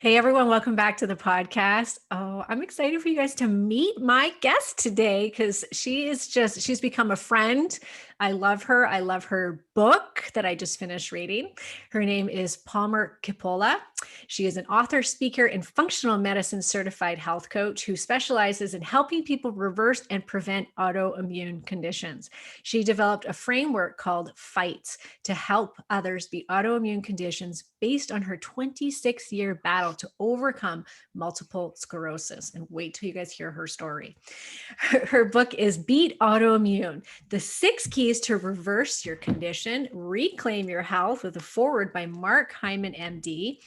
Hey everyone, welcome back to the podcast. Oh, I'm excited for you guys to meet my guest today because she's become a friend. I love her. I love her book that I just finished reading. Her name is Palmer Kippola. She is an author, speaker, and functional medicine certified health coach who specializes in helping people reverse and prevent autoimmune conditions. She developed a framework called F.I.G.H.T.S to help others beat autoimmune conditions based on her 26-year battle to overcome multiple sclerosis. And wait till you guys hear her story. Her book is Beat Autoimmune, the 6 keys to reverse your condition, reclaim your health, with a foreword by Mark Hyman, MD.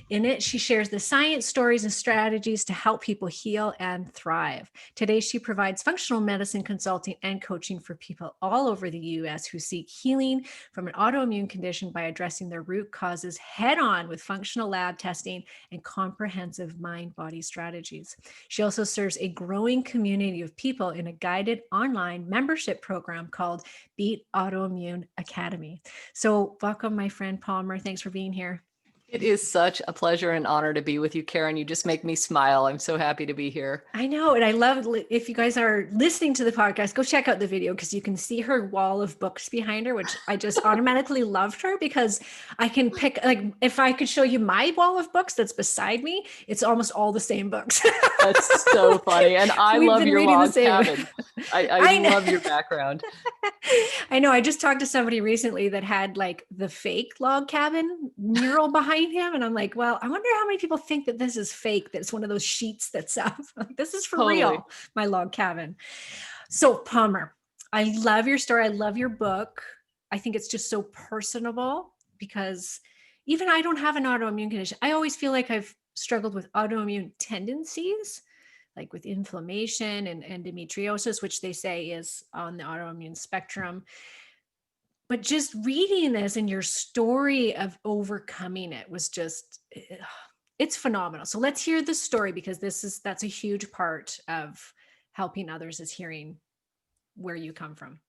In it, she shares the science, stories, and strategies to help people heal and thrive. Today, she provides functional medicine consulting and coaching for people all over the U.S. who seek healing from an autoimmune condition by addressing their root causes head on with functional lab testing and comprehensive mind-body strategies. She also serves a growing community of people in a guided online membership program called Beat Autoimmune Academy. So welcome, my friend Palmer. Thanks for being here. It is such a pleasure and honor to be with you, Karen. You just make me smile. I'm so happy to be here. I know. And I love, if you guys are listening to the podcast, go check out the video because you can see her wall of books behind her, which I just automatically loved her because I can pick, like, if I could show you my wall of books that's beside me, it's almost all the same books. That's so funny. And I love your log cabin. I love your background. I know. I just talked to somebody recently that had like the fake log cabin mural behind him. And I'm like, well, I wonder how many people think that this is fake. That's one of those sheets that's up. This is for Totally. real, my log cabin. So Palmer, I love your story. I love your book. I think it's just so personable because even I don't have an autoimmune condition. I always feel like I've struggled with autoimmune tendencies, like with inflammation and endometriosis, which they say is on the autoimmune spectrum. But just reading this and your story of overcoming it was just, it's phenomenal. So let's hear the story because that's a huge part of helping others, is hearing where you come from.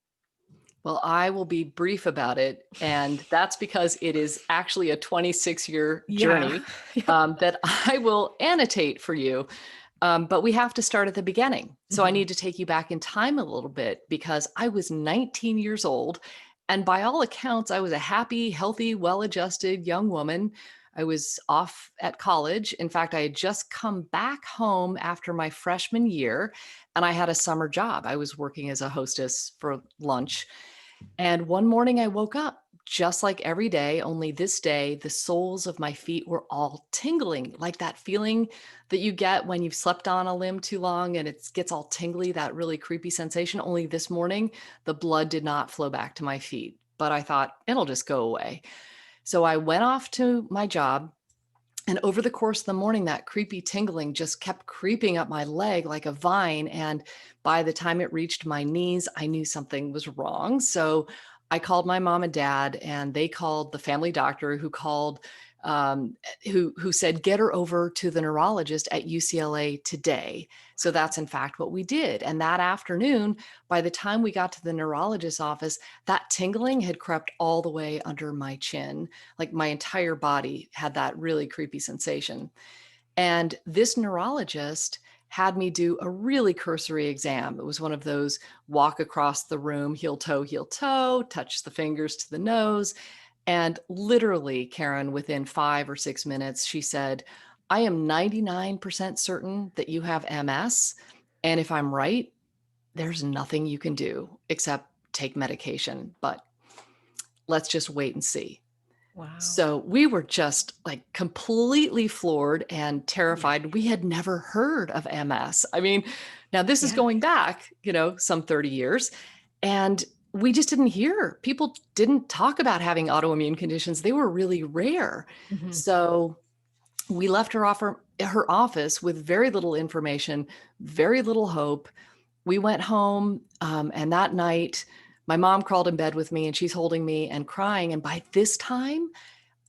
Well, I will be brief about it. And that's because it is actually a 26-year journey that I will annotate for you. But we have to start at the beginning. So I need to take you back in time a little bit because I was 19 years old. And by all accounts, I was a happy, healthy, well-adjusted young woman. I was off at college. In fact, I had just come back home after my freshman year and I had a summer job. I was working as a hostess for lunch. And one morning I woke up just like every day, only this day, the soles of my feet were all tingling, like that feeling that you get when you've slept on a limb too long and it gets all tingly, that really creepy sensation. Only this morning, the blood did not flow back to my feet, but I thought it'll just go away. So I went off to my job. And over the course of the morning, that creepy tingling just kept creeping up my leg like a vine. And by the time it reached my knees, I knew something was wrong. So I called my mom and dad, and they called the family doctor, who called, who said, get her over to the neurologist at UCLA today. So that's in fact what we did. And that afternoon, by the time we got to the neurologist's office, that tingling had crept all the way under my chin. Like my entire body had that really creepy sensation. And this neurologist had me do a really cursory exam. It was one of those walk across the room, heel, toe, touch the fingers to the nose. And literally, Karen, within 5 or 6 minutes, she said, I am 99% certain that you have MS. And if I'm right, there's nothing you can do except take medication. But let's just wait and see. Wow. So we were just like completely floored and terrified. We had never heard of MS. I mean, now this is going back, some 30 years. And we just didn't hear. People didn't talk about having autoimmune conditions. They were really rare. So we left her office with very little information, very little hope. We went home, and that night, my mom crawled in bed with me and she's holding me and crying. And by this time,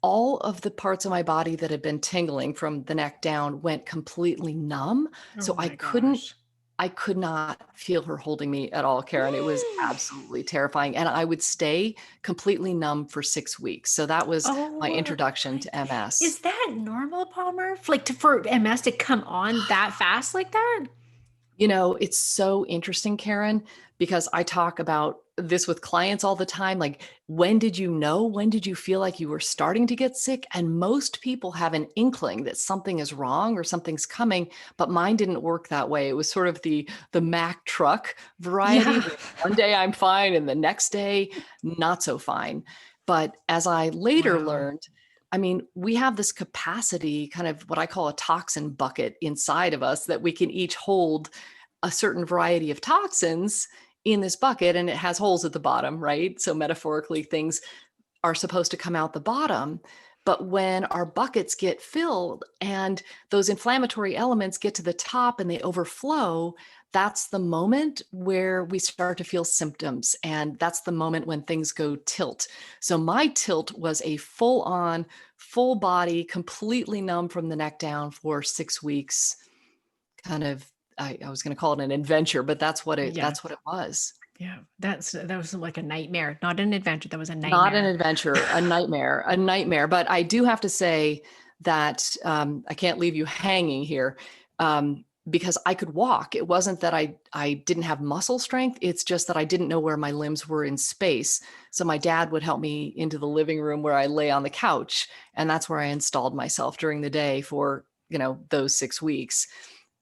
all of the parts of my body that had been tingling from the neck down went completely numb. So I couldn't I could not feel her holding me at all, Karen. It was absolutely terrifying. And I would stay completely numb for 6 weeks. So that was my Oh introduction my, to MS. is that normal, Palmer? Like for MS to come on that fast like that? It's so interesting, Karen, because I talk about this with clients all the time. Like, when did you know? When did you feel like you were starting to get sick? And most people have an inkling that something is wrong or something's coming, but mine didn't work that way. It was sort of the Mack truck variety. Yeah. Where one day I'm fine and the next day not so fine. But as I later Wow. learned, I mean, we have this capacity, kind of what I call a toxin bucket inside of us, that we can each hold a certain variety of toxins in this bucket, and it has holes at the bottom, right? So metaphorically, things are supposed to come out the bottom. But when our buckets get filled and those inflammatory elements get to the top and they overflow, that's the moment where we start to feel symptoms. And that's the moment when things go tilt. So my tilt was a full on, full body, completely numb from the neck down for 6 weeks. Kind of, I was going to call it an adventure, but Yeah. that's what it was. Yeah. That was like a nightmare, not an adventure. That was a Not an nightmare. adventure, a nightmare, a nightmare. But I do have to say that I can't leave you hanging here, because I could walk. It wasn't that I didn't have muscle strength. It's just that I didn't know where my limbs were in space. So my dad would help me into the living room where I lay on the couch, and that's where I installed myself during the day for those 6 weeks.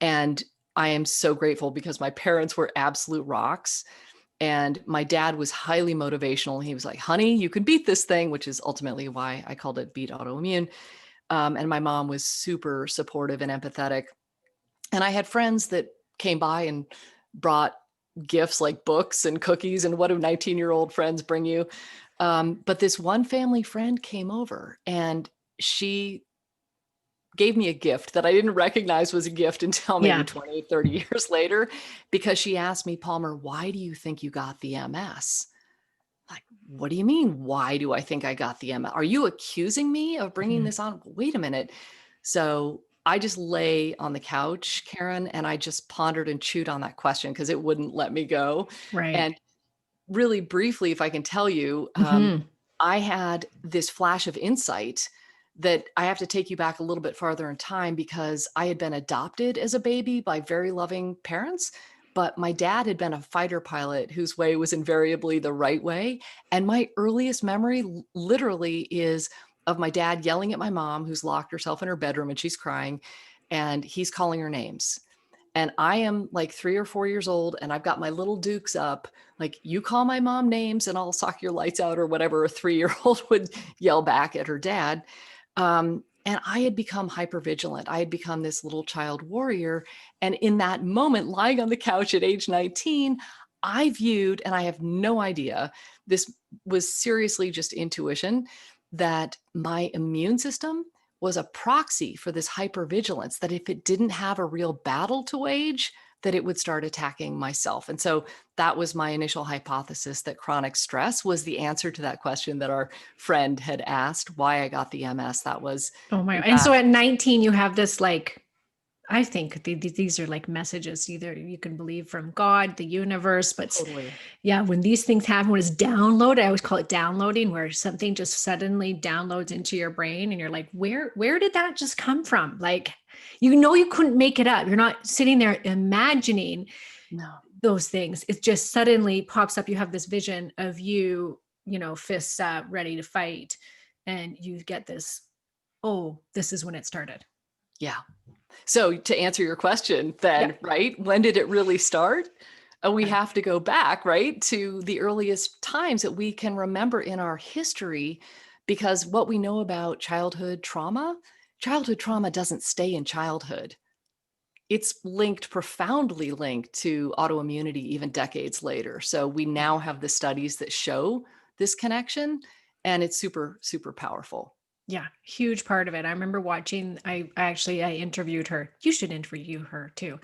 And I am so grateful because my parents were absolute rocks. And my dad was highly motivational. He was like, honey, you can beat this thing, which is ultimately why I called it Beat Autoimmune. And my mom was super supportive and empathetic. And I had friends that came by and brought gifts like books and cookies. And what do 19-year-old friends bring you? But this one family friend came over, and she gave me a gift that I didn't recognize was a gift until maybe Yeah. 20, 30 years later, because she asked me, Palmer, why do you think you got the MS? Like, what do you mean? Why do I think I got the MS? Are you accusing me of bringing Mhm. this on? Wait a minute. So I just lay on the couch, Karen, and I just pondered and chewed on that question because it wouldn't let me go. Right. And really briefly, if I can tell you, Hmm. I had this flash of insight that I have to take you back a little bit farther in time, because I had been adopted as a baby by very loving parents. But my dad had been a fighter pilot whose way was invariably the right way. And my earliest memory literally is of my dad yelling at my mom, who's locked herself in her bedroom and she's crying, and he's calling her names. And I am like 3 or 4 years old, and I've got my little dukes up, like, you call my mom names and I'll sock your lights out, or whatever a 3-year-old would yell back at her dad. And I had become hypervigilant. I had become this little child warrior. And in that moment, lying on the couch at age 19, I viewed, and I have no idea, this was seriously just intuition, that my immune system was a proxy for this hypervigilance, that if it didn't have a real battle to wage, that it would start attacking myself. And so that was my initial hypothesis, that chronic stress was the answer to that question that our friend had asked, why I got the MS. That was, Oh my. in And fact, so at 19, you have this like, I think these are like messages either you can believe from God, the universe, but totally. yeah, when these things happen, when it's downloaded, I always call it downloading, where something just suddenly downloads into your brain and you're like, where did that just come from? Like, you couldn't make it up. You're not sitting there imagining No. those things. It just suddenly pops up. You have this vision of you, fists up, ready to fight. And you get this, oh, this is when it started. Yeah. So to answer your question Yeah. then, right, when did it really start? We have to go back, right, to the earliest times that we can remember in our history, because what we know about childhood trauma doesn't stay in childhood. It's profoundly linked to autoimmunity even decades later. So we now have the studies that show this connection, and it's super, super powerful. Yeah, huge part of it. I remember watching, I interviewed her. You should interview her too.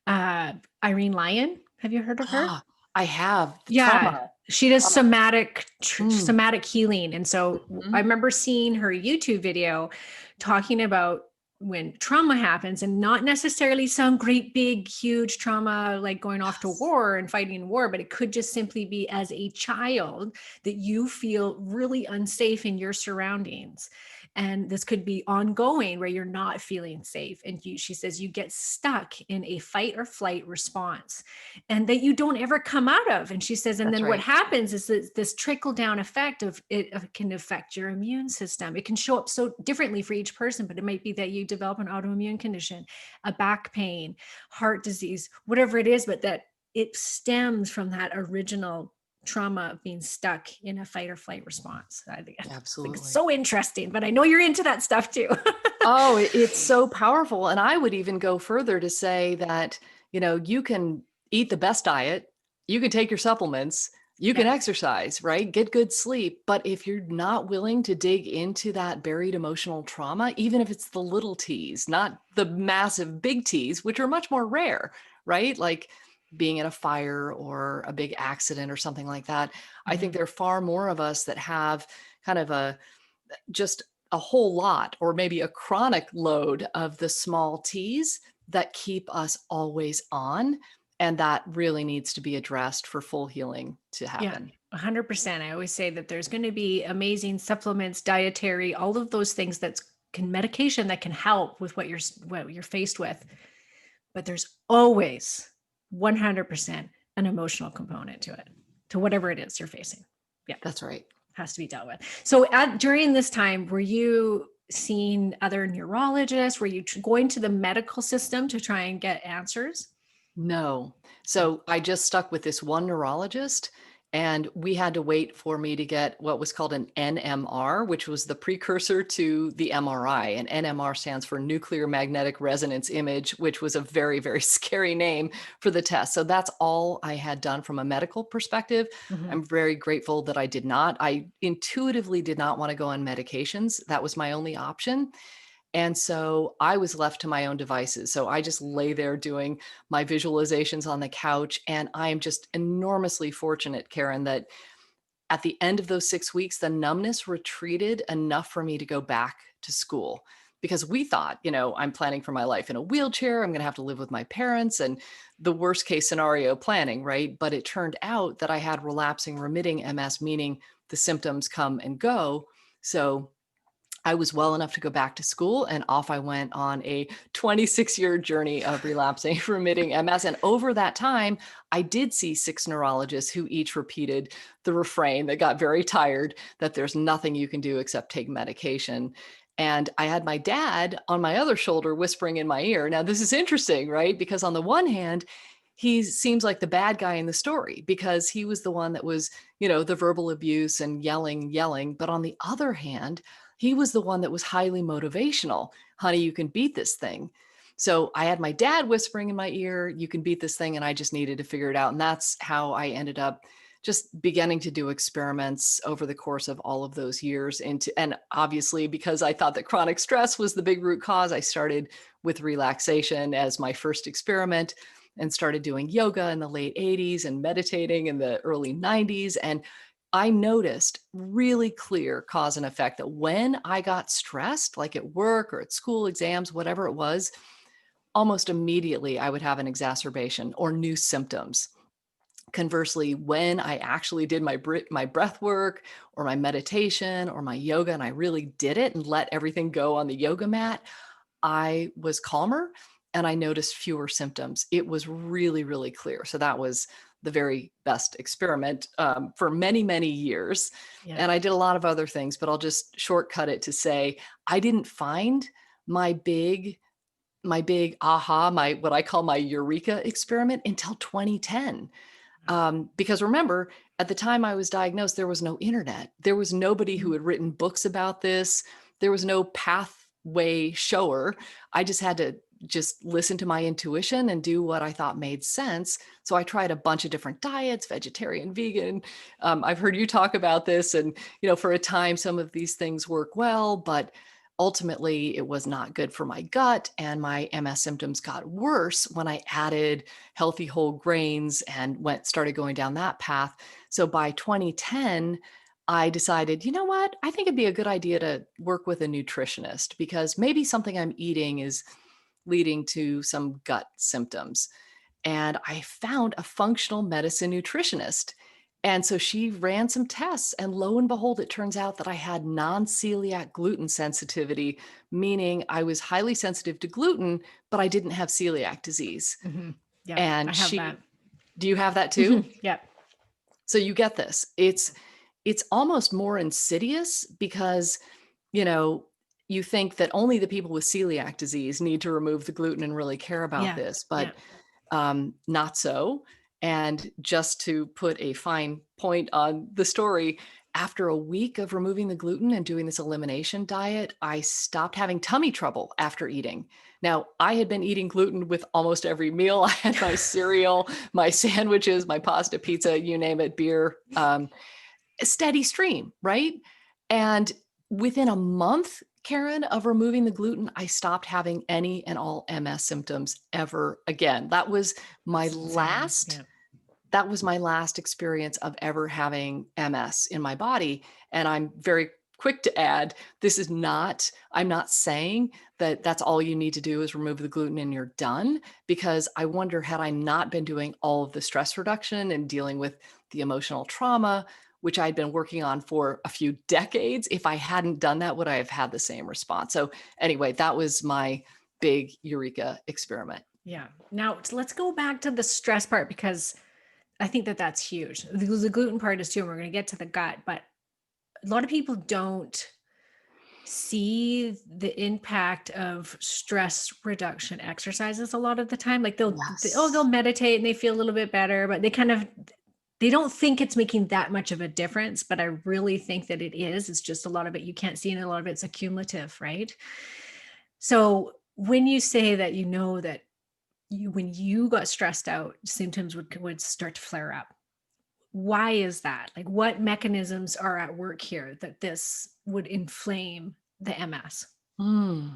Irene Lyon. Have you heard of her? Ah, I have the Yeah, trauma. she does Trauma. Mm, somatic healing. And so I mhm. remember seeing her YouTube video talking about when trauma happens, and not necessarily some great big huge trauma like going off to war and fighting war, but it could just simply be as a child that you feel really unsafe in your surroundings. And this could be ongoing where you're not feeling safe, and she says you get stuck in a fight or flight response and that you don't ever come out of. And she says, and That's then what right. happens is this trickle down effect of it can affect your immune system. It can show up so differently for each person, but it might be that you develop an autoimmune condition, a back pain, heart disease, whatever it is, but that it stems from that original trauma of being stuck in a fight or flight response. I think it's Absolutely. so interesting, but I know you're into that stuff too. Oh, it's so powerful. And I would even go further to say that, you can eat the best diet, you can take your supplements, you can Yes. exercise, right? Get good sleep. But if you're not willing to dig into that buried emotional trauma, even if it's the little T's, not the massive big T's, which are much more rare, right? Like being in a fire or a big accident or something like that. I think there are far more of us that have kind of just a whole lot, or maybe a chronic load of the small T's that keep us always on. And that really needs to be addressed for full healing to Yeah, happen. 100%. I always say that there's going to be amazing supplements, dietary, all of those things medication that can help with what you're faced with. But there's always 100% an emotional component to it, to whatever it is you're facing. Yeah, That's right. has to be dealt with. So during this time, were you seeing other neurologists? Were you going to the medical system to try and get answers? No. So I just stuck with this one neurologist, and we had to wait for me to get what was called an NMR, which was the precursor to the MRI. And NMR stands for nuclear magnetic resonance image, which was a very, very scary name for the test. So that's all I had done from a medical perspective. Mm-hmm. I'm very grateful that I did not. I intuitively did not want to go on medications. That was my only option. And so I was left to my own devices. So I just lay there doing my visualizations on the couch. And I am just enormously fortunate, Karen, that at the end of those 6 weeks, the numbness retreated enough for me to go back to school. Because we thought, I'm planning for my life in a wheelchair. I'm going to have to live with my parents and the worst case scenario planning, right? But it turned out that I had relapsing remitting MS, meaning the symptoms come and go. So I was well enough to go back to school, and off I went on a 26-year journey of relapsing remitting MS. And over that time, I did see 6 neurologists who each repeated the refrain that got very tired, that there's nothing you can do except take medication. And I had my dad on my other shoulder whispering in my ear. Now, this is interesting, right? Because on the one hand, he seems like the bad guy in the story because he was the one that was, the verbal abuse and yelling. But on the other hand, he was the one that was highly motivational. Honey, you can beat this thing. So I had my dad whispering in my ear, you can beat this thing. And I just needed to figure it out. And that's how I ended up just beginning to do experiments over the course of all of those years and obviously because I thought that chronic stress was the big root cause, I started with relaxation as my first experiment and started doing yoga in the late 80s and meditating in the early 90s. And I noticed really clear cause and effect that when I got stressed, like at work or at school, exams, whatever it was, almost immediately I would have an exacerbation or new symptoms. Conversely, when I actually did my breath work or my meditation or my yoga, and I really did it and let everything go on the yoga mat, I was calmer and I noticed fewer symptoms. It was really, really clear. So that was the very best experiment for many, many years. Yeah. And I did a lot of other things, but I'll just shortcut it to say I didn't find my big aha, my what I call my eureka experiment until 2010. Because remember, at the time I was diagnosed, there was no internet. There was nobody who had written books about this. There was no pathway shower. I just had to just listen to my intuition and do what I thought made sense. So I tried a bunch of different diets, vegetarian, vegan. I've heard you talk about this. And, for a time, some of these things work well, but ultimately it was not good for my gut. And my MS symptoms got worse when I added healthy whole grains and started going down that path. So by 2010, I decided, you know what? I think it'd be a good idea to work with a nutritionist because maybe something I'm eating is leading to some gut symptoms. And I found a functional medicine nutritionist. And so she ran some tests, and lo and behold, it turns out that I had non celiac gluten sensitivity, meaning I was highly sensitive to gluten, but I didn't have celiac disease. Hmm. Yep, I And have that. do you have that Hmm. too? Yep. So you get this. It's almost more insidious because, you know, you think that only the people with celiac disease need to remove the gluten and really care about Yeah. this, Yeah. but not so. And just to put a fine point on the story, after a week of removing the gluten and doing this elimination diet, I stopped having tummy trouble after eating. Now, I had been eating gluten with almost every meal. I had my cereal, my sandwiches, my pasta, pizza, you name it, beer, a steady stream, right? And within a month, Karen, of removing the gluten, I stopped having any and all MS symptoms ever again. My It's insane. last Yeah. that was my last experience of ever having MS in my body. And I'm very quick to add, I'm not saying that that's all you need to do is remove the gluten and you're done, because I wonder, had I not been doing all of the stress reduction and dealing with the emotional trauma, which I'd been working on for a few decades, if I hadn't done that, would I have had the same response? So anyway, that was my big eureka experiment. Yeah. Now let's go back to the stress part, because I think that that's huge. The gluten part is too, and we're going to get to the gut, but a lot of people don't see the impact of stress reduction exercises a lot of the time. Like they'll Yes. meditate and they feel a little bit better, but they don't think it's making that much of a difference. But I really think that it is. It's just a lot of it you can't see, and a lot of it's accumulative, right? So when you say that, that when you got stressed out, symptoms would start to flare up. Why is that? Like, what mechanisms are at work here that this would inflame the MS? Hmm.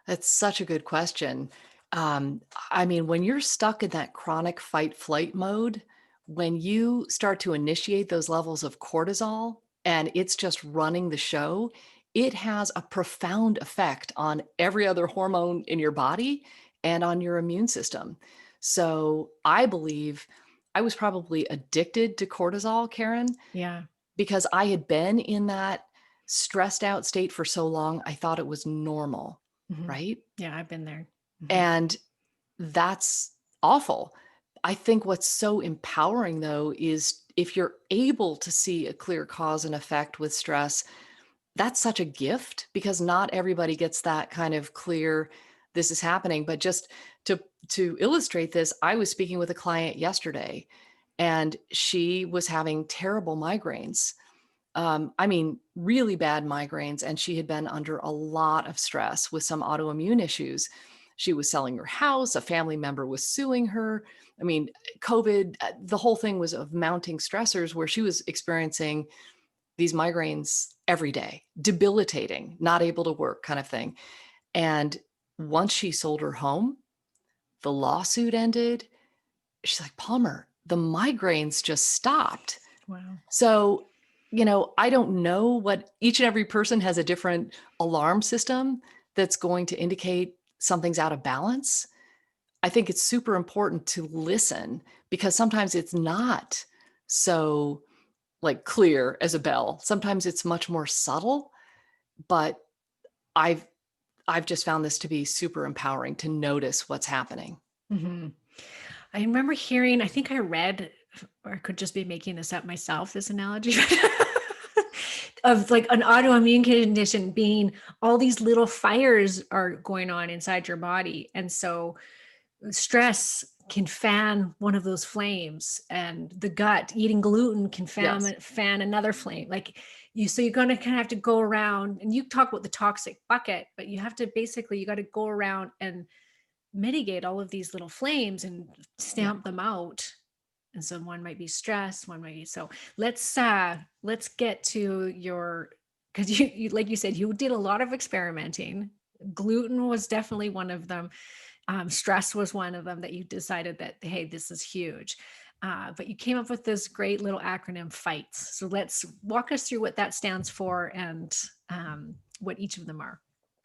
That's such a good question. Um, I mean, when you're stuck in that chronic fight flight mode, when you start to initiate those levels of cortisol and it's just running the show, it has a profound effect on every other hormone in your body and on your immune system. So I believe I was probably addicted to cortisol, Karen, Yeah. because I had been in that stressed out state for so long, I thought it was normal, Mhm. right? Yeah, I've been there. Mhm. And that's awful. I think what's so empowering though is if you're able to see a clear cause and effect with stress, that's such a gift because not everybody gets that kind of clear this is happening. But just to illustrate this, I was speaking with a client yesterday and she was having terrible migraines. I mean, really bad migraines. And she had been under a lot of stress with some autoimmune issues. She was selling her house. A family member was suing her. I mean, COVID, the whole thing was of mounting stressors where she was experiencing these migraines every day, debilitating, not able to work kind of thing. And once she sold her home, the lawsuit ended. She's like, Palmer, the migraines just stopped. Wow. So, I don't know what each and every person has a different alarm system that's going to indicate something's out of balance. I think it's super important to listen because sometimes it's not so like clear as a bell. Sometimes it's much more subtle, but I've I've just found this to be super empowering to notice what's happening. Hmm. I remember hearing, I think I read, or I could just be making this up myself, this analogy of like an autoimmune condition being all these little fires are going on inside your body. And so stress can fan one of those flames, and the gut, eating gluten, can Yes. fan another flame. Like so you're going to kind of have to go around, and you talk about the toxic bucket, but you have to basically, you got to go around and mitigate all of these little flames and Yeah. stamp them out. And so one might be stress, one might be, so let's get to your, because you like you said, you did a lot of experimenting. Gluten was definitely one of them. Stress was one of them that you decided that, hey, this is huge. But you came up with this great little acronym, FIGHTS. So let's walk us through what that stands for and what each of them are.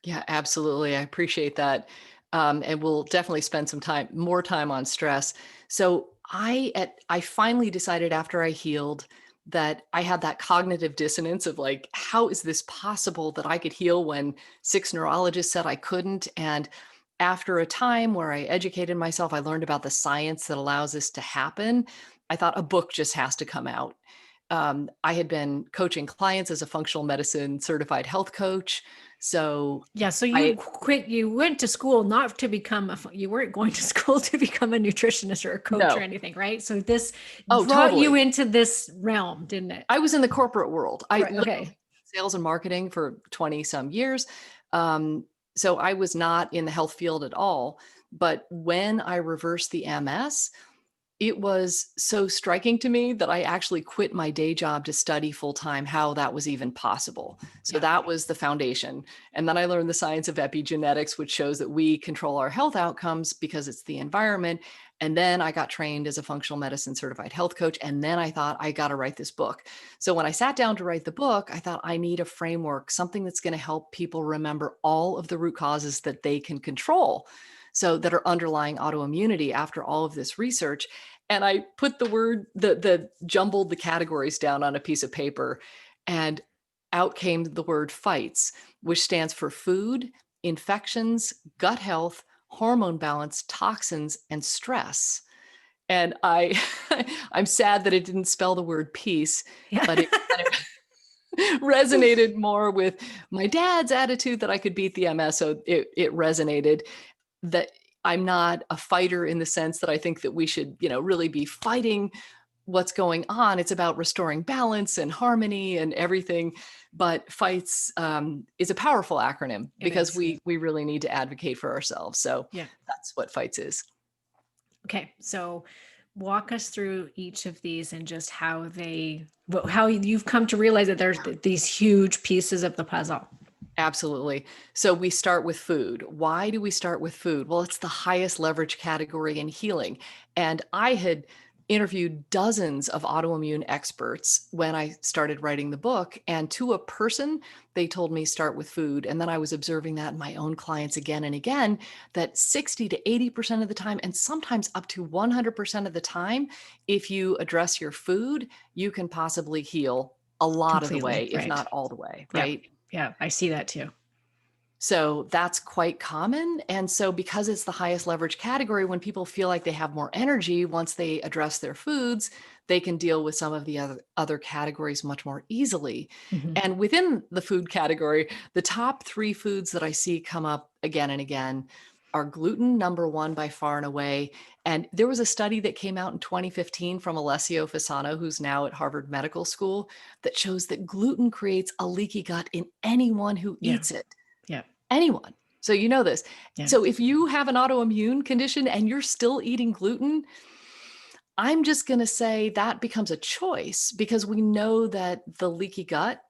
Yeah, absolutely. I appreciate that. And we'll definitely spend more time on stress. So I finally decided after I healed that I had that cognitive dissonance of like, how is this possible that I could heal when 6 neurologists said I couldn't? And after a time where I educated myself, I learned about the science that allows this to happen. I thought a book just has to come out. I had been coaching clients as a functional medicine certified health coach. So yeah, so you I, quit, you went to school not to become you weren't going to school to become a nutritionist or a coach or no. anything, right? So this Oh, brought you totally. into this realm, didn't it? I was in the corporate world. I Right. literally Okay. did sales and marketing for 20 some years. Um, so I was not in the health field at all. But when I reversed the MS, it was so striking to me that I actually quit my day job to study full time how that was even possible. So Yeah. that was the foundation. And then I learned the science of epigenetics, which shows that we control our health outcomes because it's the environment. And then I got trained as a functional medicine certified health coach. And then I thought, I got to write this book. So when I sat down to write the book, I thought I need a framework, something that's going to help people remember all of the root causes that they can control. So that are underlying autoimmunity after all of this research. And I put the jumbled the categories down on a piece of paper, and out came the word FIGHTS, which stands for food, infections, gut health, hormone balance, toxins, and stress. And I'm sad that it didn't spell the word peace, Yeah. but it kind of resonated more with my dad's attitude that I could beat the MS. So it resonated that I'm not a fighter in the sense that I think that we should, really be fighting what's going on. It's about restoring balance and harmony and everything. But FIGHTS is a powerful acronym because we really need to advocate for ourselves. So Yeah. that's what FIGHTS is. Okay. So walk us through each of these and just how you've come to realize that there's these huge pieces of the puzzle. Absolutely. So we start with food. Why do we start with food? Well, it's the highest leverage category in healing. And I had interviewed dozens of autoimmune experts when I started writing the book. And to a person, they told me start with food. And then I was observing that in my own clients again and again, that 60 to 80% of the time, and sometimes up to 100% of the time, if you address your food, you can possibly heal a lot of the Completely, way, if right. not all the way, Yeah. right? Yeah. I see that too. So that's quite common. And so because it's the highest leverage category, when people feel like they have more energy, once they address their foods, they can deal with some of the other categories much more easily. Mhm. And within the food category, the top 3 foods that I see come up again and again are gluten, number 1 by far and away. And there was a study that came out in 2015 from Alessio Fasano, who's now at Harvard Medical School, that shows that gluten creates a leaky gut in anyone who Yeah. eats it. Yeah. Anyone. So you know this. Yeah. So if you have an autoimmune condition and you're still eating gluten, I'm just going to say that becomes a choice because we know that the leaky gut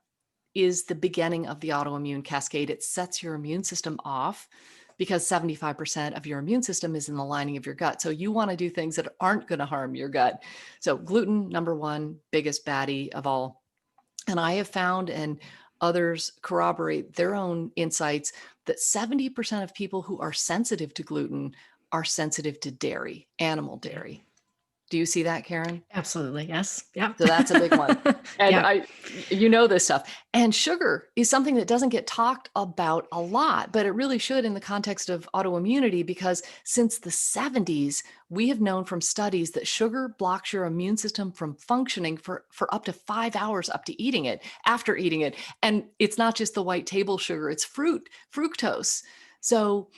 is the beginning of the autoimmune cascade. It sets your immune system off because 75% of your immune system is in the lining of your gut. So you want to do things that aren't going to harm your gut. So gluten, number 1, biggest baddie of all. And I have found, and others corroborate their own insights, that 70% of people who are sensitive to gluten are sensitive to dairy, animal dairy. Do you see that, Karen? Absolutely. Yes. Yeah. So that's a big one. And Yeah. you know this stuff. And sugar is something that doesn't get talked about a lot, but it really should in the context of autoimmunity, because since the 70s, we have known from studies that sugar blocks your immune system from functioning for up to 5 hours after eating it. And it's not just the white table sugar, it's fructose. So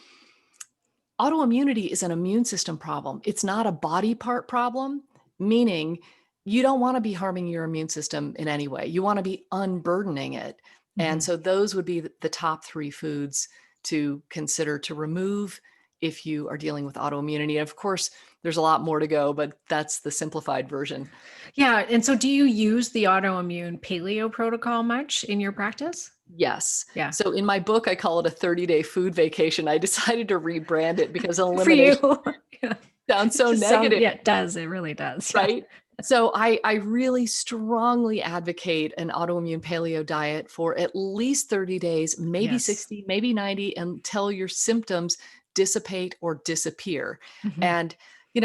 autoimmunity is an immune system problem. It's not a body part problem, meaning you don't want to be harming your immune system in any way. You want to be unburdening it. And Mhm. so those would be the top 3 foods to consider to remove if you are dealing with autoimmunity. And of course, there's a lot more to go, but that's the simplified version. Yeah. And so do you use the autoimmune paleo protocol much in your practice? Yes. Yeah. So in my book, I call it a 30-day food vacation. I decided to rebrand it because Good for you. elimination Yeah. sounds so negative. Yeah, it does. It really does. Yeah. Right? So I really strongly advocate an autoimmune paleo diet for at least 30 days, maybe Yes. 60, maybe 90, until your symptoms dissipate or disappear. Mhm. And,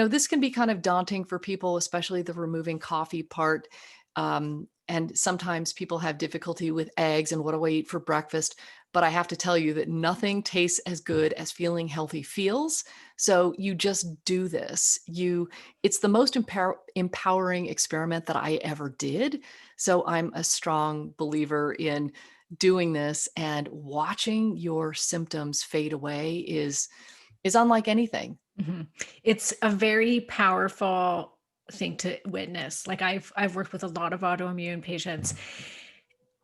this can be kind of daunting for people, especially the removing coffee part. And sometimes people have difficulty with eggs and what do I eat for breakfast. But I have to tell you that nothing tastes as good as feeling healthy feels. So you just do this. It's the most empowering experiment that I ever did. So I'm a strong believer in doing this, and watching your symptoms fade away is unlike anything. Mhm. It's a very powerful thing to witness. Like I've worked with a lot of autoimmune patients,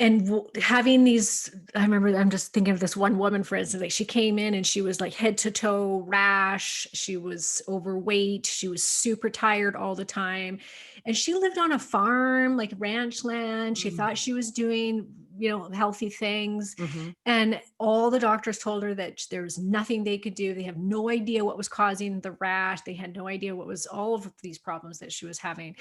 and having these, I remember, I'm just thinking of this one woman, for instance, like she came in and she was like head to toe rash. She was overweight. She was super tired all the time. And she lived on a farm, like ranch land. She thought she was doing, healthy things. Mm-hmm. And all the doctors told her that there was nothing they could do. They have no idea what was causing the rash. They had no idea what was all of these problems that she was having.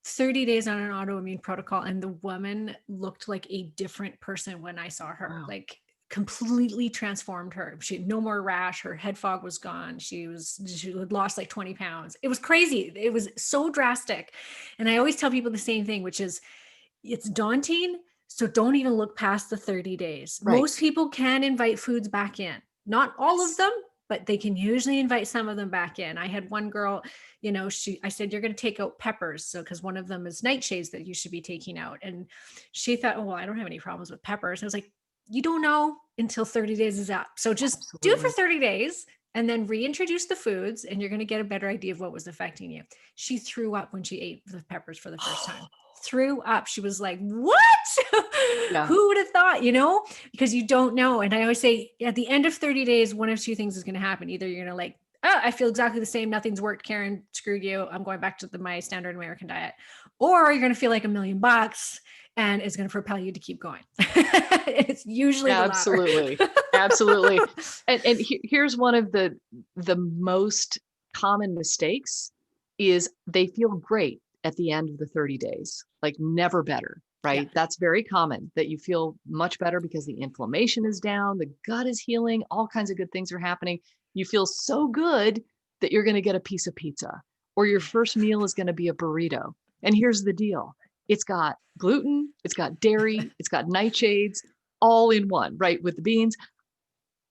30 days on an autoimmune protocol, and the woman looked like a different person when I saw her. Wow. Like completely transformed her. She had no more rash. Her head fog was gone. She had lost like 20 pounds. It was crazy. It was so drastic. And I always tell people the same thing, which is it's daunting. So don't even look past the 30 days. Right. Most people can invite foods back in, not all of them, but they can usually invite some of them back in. I had one girl, I said, you're going to take out peppers. So, cause one of them is nightshades that you should be taking out. And she thought, oh, well, I don't have any problems with peppers. I was like, you don't know until 30 days is up. So just do it for 30 days and then reintroduce the foods, and you're going to get a better idea of what was affecting you. She threw up when she ate the peppers for the first time. Threw up. She was like, what? Yeah. Who would have thought, because you don't know. And I always say at the end of 30 days, one of two things is going to happen. Either you're going to like, oh, I feel exactly the same. Nothing's worked. Karen, screwed you. I'm going back to my standard American diet. Or you're going to feel like $1,000,000 and it's going to propel you to keep going. It's usually absolutely. Absolutely. And here's one of the most common mistakes is they feel great at the end of the 30 days, like never better, right? Yeah. That's very common, that you feel much better because the inflammation is down, the gut is healing, all kinds of good things are happening. You feel so good that you're going to get a piece of pizza, or your first meal is going to be a burrito. And here's the deal. It's got gluten, it's got dairy, it's got nightshades, all in one, right? With the beans.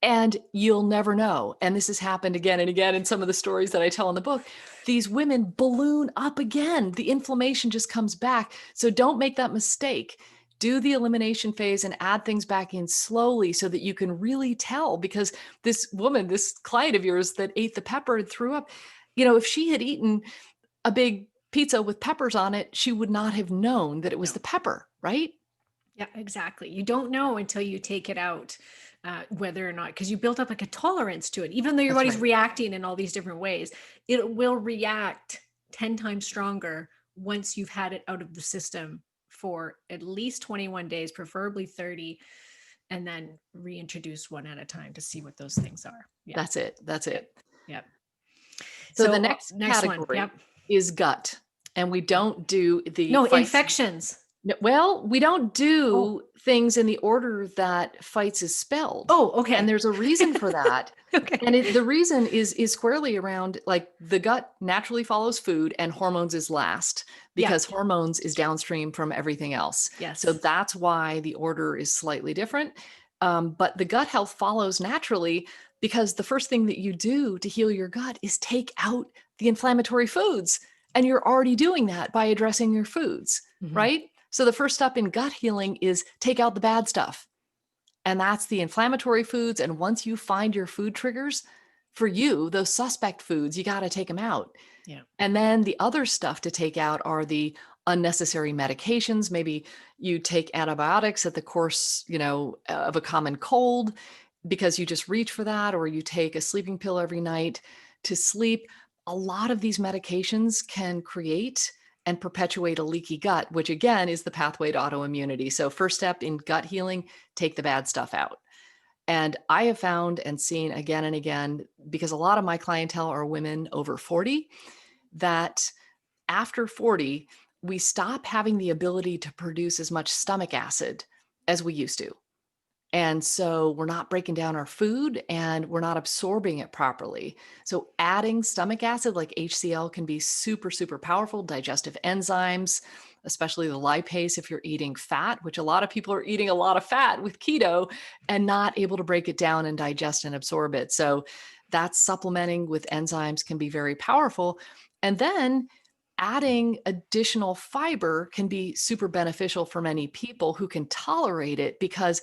And you'll never know. And this has happened again and again in some of the stories that I tell in the book. These women balloon up again. The inflammation just comes back. So don't make that mistake. Do the elimination phase and add things back in slowly so that you can really tell. Because this woman, this client of yours that ate the pepper and threw up, if she had eaten a big pizza with peppers on it, she would not have known that it was the pepper, right? Yeah, exactly. You don't know until you take it out. Whether or not, because you built up like a tolerance to it, even though your body's reacting in all these different ways, it will react 10 times stronger once you've had it out of the system for at least 21 days, preferably 30, and then reintroduce one at a time to see what those things are. Yeah. That's it. Yep. So the next category is gut, and we don't do the infections. Well, we don't do things in the order that F.I.G.H.T.S is spelled. Oh, okay. And there's a reason for that. Okay. And the reason is squarely around, like, the gut naturally follows food and hormones is last, because hormones is downstream from everything else. Yes. So that's why the order is slightly different. But the gut health follows naturally, because the first thing that you do to heal your gut is take out the inflammatory foods. And you're already doing that by addressing your foods, right? So the first step in gut healing is take out the bad stuff. And that's the inflammatory foods. And once you find your food triggers for you, those suspect foods, you got to take them out. Yeah. And then the other stuff to take out are the unnecessary medications. Maybe you take antibiotics at the course, of a common cold because you just reach for that, or you take a sleeping pill every night to sleep. A lot of these medications can create and perpetuate a leaky gut, which again is the pathway to autoimmunity. So first step in gut healing, take the bad stuff out. And I have found and seen again and again, because a lot of my clientele are women over 40, that after 40, we stop having the ability to produce as much stomach acid as we used to. And so we're not breaking down our food and we're not absorbing it properly. So adding stomach acid like HCl can be super, super powerful. Digestive enzymes, especially the lipase, if you're eating fat, which a lot of people are eating a lot of fat with keto and not able to break it down and digest and absorb it. So that's supplementing with enzymes can be very powerful. And then adding additional fiber can be super beneficial for many people who can tolerate it, because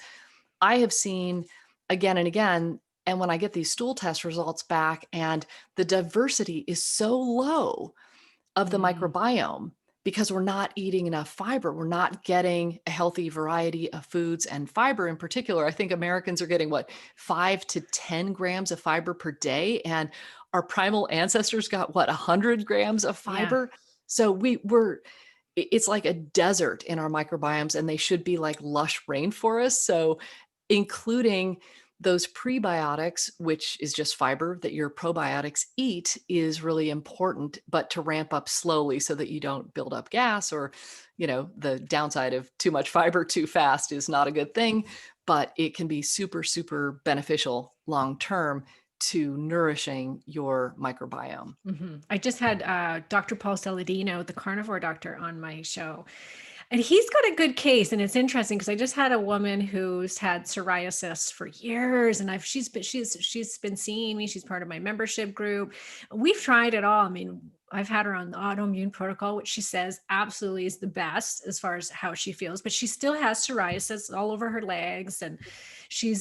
I have seen again and again, and when I get these stool test results back and the diversity is so low of the microbiome because we're not eating enough fiber. We're not getting a healthy variety of foods and fiber in particular. I think Americans are getting 5 to 10 grams of fiber per day. And our primal ancestors got 100 grams of Yeah. fiber. So it's like a desert in our microbiomes, and they should be like lush rainforests. So including those prebiotics, which is just fiber that your probiotics eat, is really important, but to ramp up slowly so that you don't build up gas, or, the downside of too much fiber too fast is not a good thing, but it can be super, super beneficial long term to nourishing your microbiome. I just had Dr. Paul Saladino, the carnivore doctor, on my show. And he's got a good case. And it's interesting because I just had a woman who's had psoriasis for years. And she's been seeing me. She's part of my membership group. We've tried it all. I mean, I've had her on the autoimmune protocol, which she says absolutely is the best as far as how she feels, but she still has psoriasis all over her legs. And she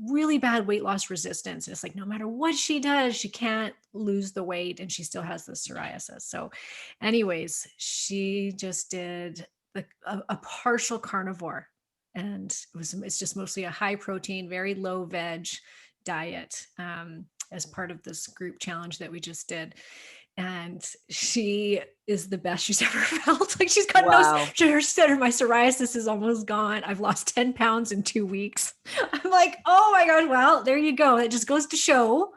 really bad weight loss resistance. And it's like, no matter what she does, she can't lose the weight and she still has the psoriasis. So anyways, she just did a partial carnivore, and it's just mostly a high protein, very low veg diet, as part of this group challenge that we just did. And she is the best she's ever felt. Like she's got Wow. she said my psoriasis is almost gone. I've lost 10 pounds in 2 weeks. I'm like, oh my God, well, there you go. It just goes to show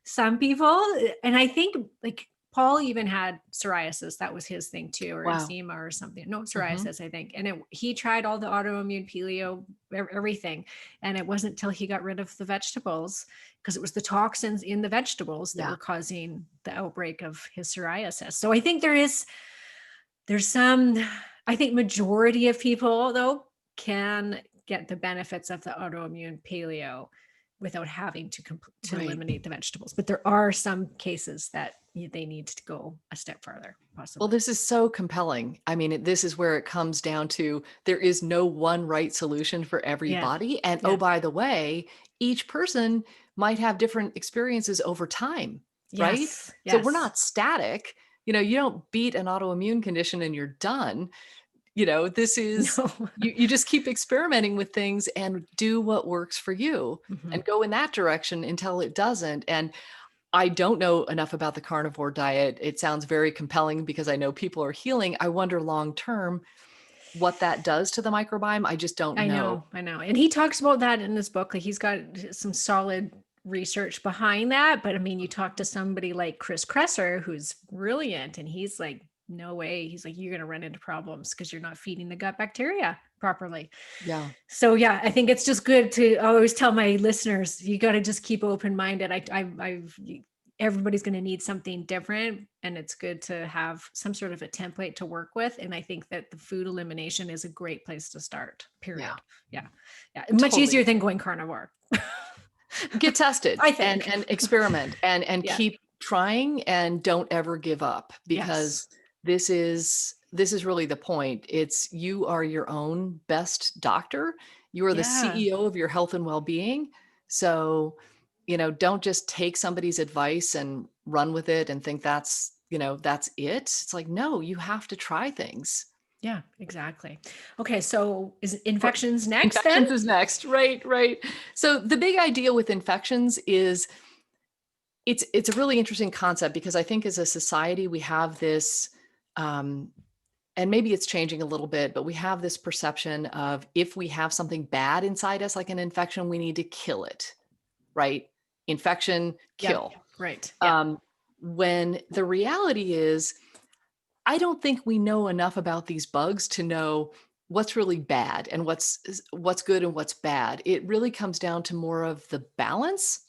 some people. And I think like Paul even had psoriasis. That was his thing too, or Wow. eczema or something. No, psoriasis, I think. And he tried all the autoimmune, paleo, everything. And it wasn't till he got rid of the vegetables, because it was the toxins in the vegetables that were causing the outbreak of his psoriasis. So I think there's some, I think majority of people though can get the benefits of the autoimmune paleo without having to eliminate the vegetables. But there are some cases that they need to go a step further, possibly. Well, this is so compelling. I mean, this is where it comes down to there is no one right solution for everybody. And oh, by the way, each person might have different experiences over time, right? Yes. So we're not static. You don't beat an autoimmune condition and you're done. This is, you just keep experimenting with things and do what works for you and go in that direction until it doesn't. And I don't know enough about the carnivore diet. It sounds very compelling because I know people are healing. I wonder long term what that does to the microbiome. I just don't know. I know. And he talks about that in his book. Like he's got some solid research behind that. But I mean, you talk to somebody like Chris Kresser, who's brilliant, and he's like, no way. He's like, you're going to run into problems because you're not feeding the gut bacteria properly. Yeah. So yeah, I think it's just good to always tell my listeners, you got to just keep open-minded. Everybody's going to need something different, and it's good to have some sort of a template to work with. And I think that the food elimination is a great place to start, period. Yeah. Much easier than going carnivore. Get tested I think. and experiment and keep trying, and don't ever give up, because this is really the point. It's you are your own best doctor. You are the CEO of your health and well-being. So, don't just take somebody's advice and run with it and think that's it. It's like, no, you have to try things. Yeah, exactly. Okay. So is infections next? Infections is next. Right. So the big idea with infections is it's a really interesting concept, because I think as a society, we have this and maybe it's changing a little bit, but we have this perception of if we have something bad inside us, like an infection, we need to kill it, right? Infection, Yeah. kill. Right. Yeah. When the reality is, I don't think we know enough about these bugs to know what's really bad and what's good and what's bad. It really comes down to more of the balance.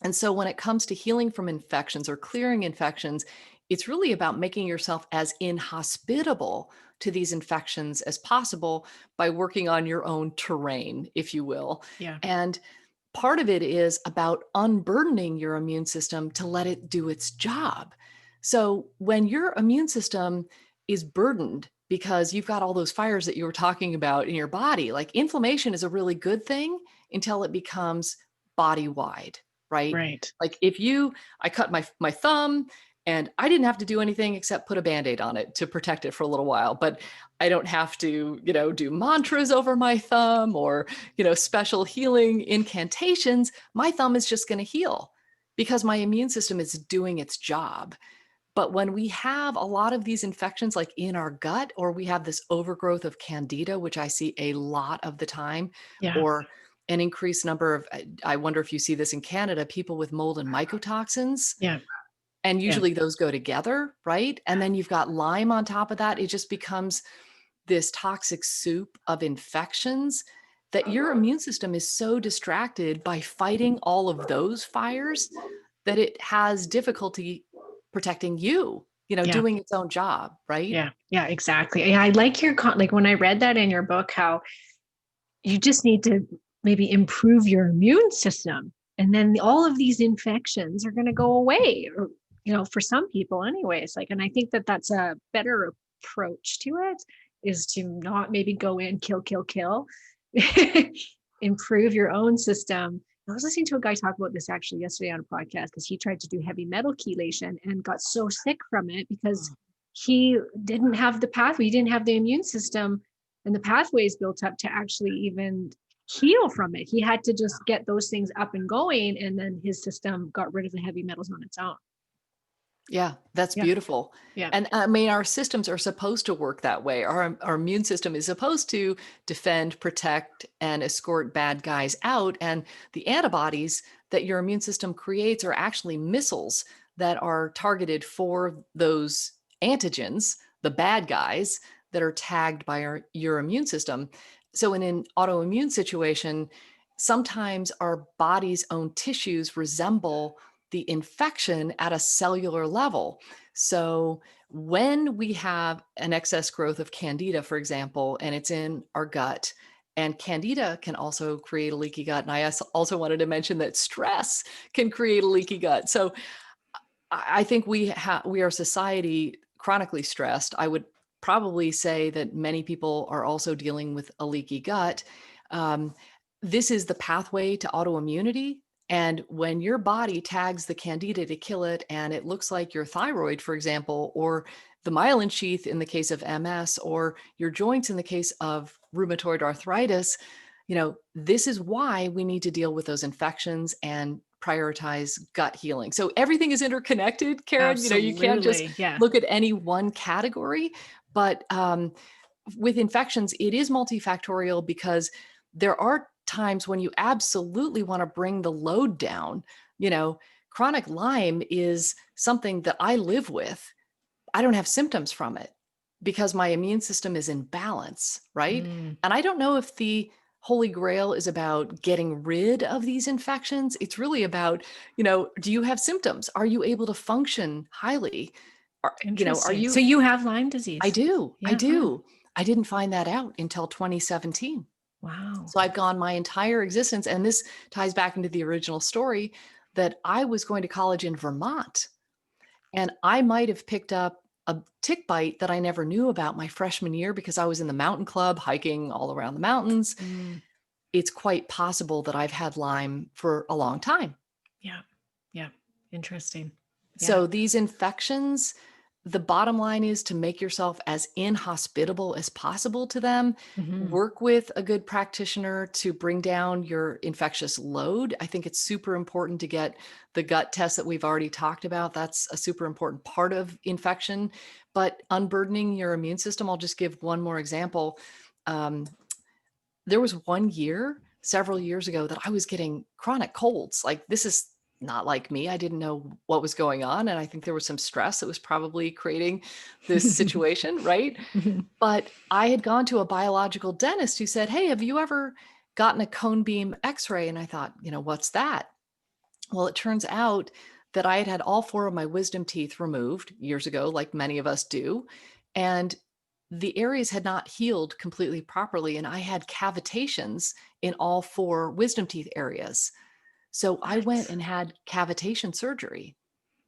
And so when it comes to healing from infections or clearing infections, it's really about making yourself as inhospitable to these infections as possible by working on your own terrain, if you will. Yeah. And part of it is about unburdening your immune system to let it do its job. So when your immune system is burdened because you've got all those fires that you were talking about in your body, like inflammation is a really good thing until it becomes body wide, right? Right. Like I cut my thumb and I didn't have to do anything except put a Band-Aid on it to protect it for a little while, but I don't have to, do mantras over my thumb or, special healing incantations. My thumb is just going to heal because my immune system is doing its job. But when we have a lot of these infections like in our gut, or we have this overgrowth of candida, which I see a lot of the time, Yeah. or an increased number of, I wonder if you see this in Canada, people with mold and mycotoxins. Yeah. And Yeah. usually those go together, right? And then you've got Lyme on top of that. It just becomes this toxic soup of infections that your immune system is so distracted by fighting all of those fires that it has difficulty protecting you, Yeah. doing its own job, right? Yeah. Yeah. Exactly. Yeah, I like your like when I read that in your book, how you just need to maybe improve your immune system, and then all of these infections are going to go away, or for some people anyways. Like, and I think that that's a better approach to it, is to not maybe go in, kill improve your own system. I was listening to a guy talk about this actually yesterday on a podcast, because he tried to do heavy metal chelation and got so sick from it because he didn't have the pathway, he didn't have the immune system and the pathways built up to actually even heal from it. He had to just get those things up and going, and then his system got rid of the heavy metals on its own. Yeah, that's Yeah. beautiful. Yeah. And I mean, our systems are supposed to work that way. Our immune system is supposed to defend, protect, and escort bad guys out. And the antibodies that your immune system creates are actually missiles that are targeted for those antigens, the bad guys that are tagged by your immune system. So in an autoimmune situation, sometimes our body's own tissues resemble the infection at a cellular level. So when we have an excess growth of candida, for example, and it's in our gut, and candida can also create a leaky gut. And I also wanted to mention that stress can create a leaky gut. So I think we are a society chronically stressed. I would probably say that many people are also dealing with a leaky gut. Um, this is the pathway to autoimmunity. And when your body tags the candida to kill it, and it looks like your thyroid, for example, or the myelin sheath in the case of MS, or your joints in the case of rheumatoid arthritis, this is why we need to deal with those infections and prioritize gut healing. So everything is interconnected, Karen. You can't just Absolutely. Yeah. look at any one category, but with infections, it is multifactorial because there are times when you absolutely want to bring the load down. Chronic Lyme is something that I live with. I don't have symptoms from it because my immune system is in balance, right? Mm. And I don't know if the holy grail is about getting rid of these infections. It's really about, do you have symptoms? Are you able to function highly? Are Interesting. So you? you have Lyme I disease? do. I Yeah. do. I didn't find that out until 2017. Wow. So I've gone my entire existence, and this ties back into the original story that I was going to college in Vermont. And I might have picked up a tick bite that I never knew about my freshman year because I was in the mountain club hiking all around the mountains. Mm. It's quite possible that I've had Lyme for a long time. Yeah. Yeah. Interesting. Yeah. So these infections, the bottom line is to make yourself as inhospitable as possible to them. Mhm. Work with a good practitioner to bring down your infectious load. I think it's super important to get the gut test that we've already talked about. That's a super important part of infection. But unburdening your immune system, I'll just give one more example. Um, there was one year, several years ago, that I was getting chronic colds. Like, this is not like me. I didn't know what was going on. And I think there was some stress that was probably creating this situation, right? Mhm. But I had gone to a biological dentist who said, "Hey, have you ever gotten a cone beam x-ray?" And I thought, what's that? Well, it turns out that I had had all four of my wisdom teeth removed years ago, like many of us do. And the areas had not healed completely properly. And I had cavitations in all four wisdom teeth areas. So I went What? and had cavitation surgery.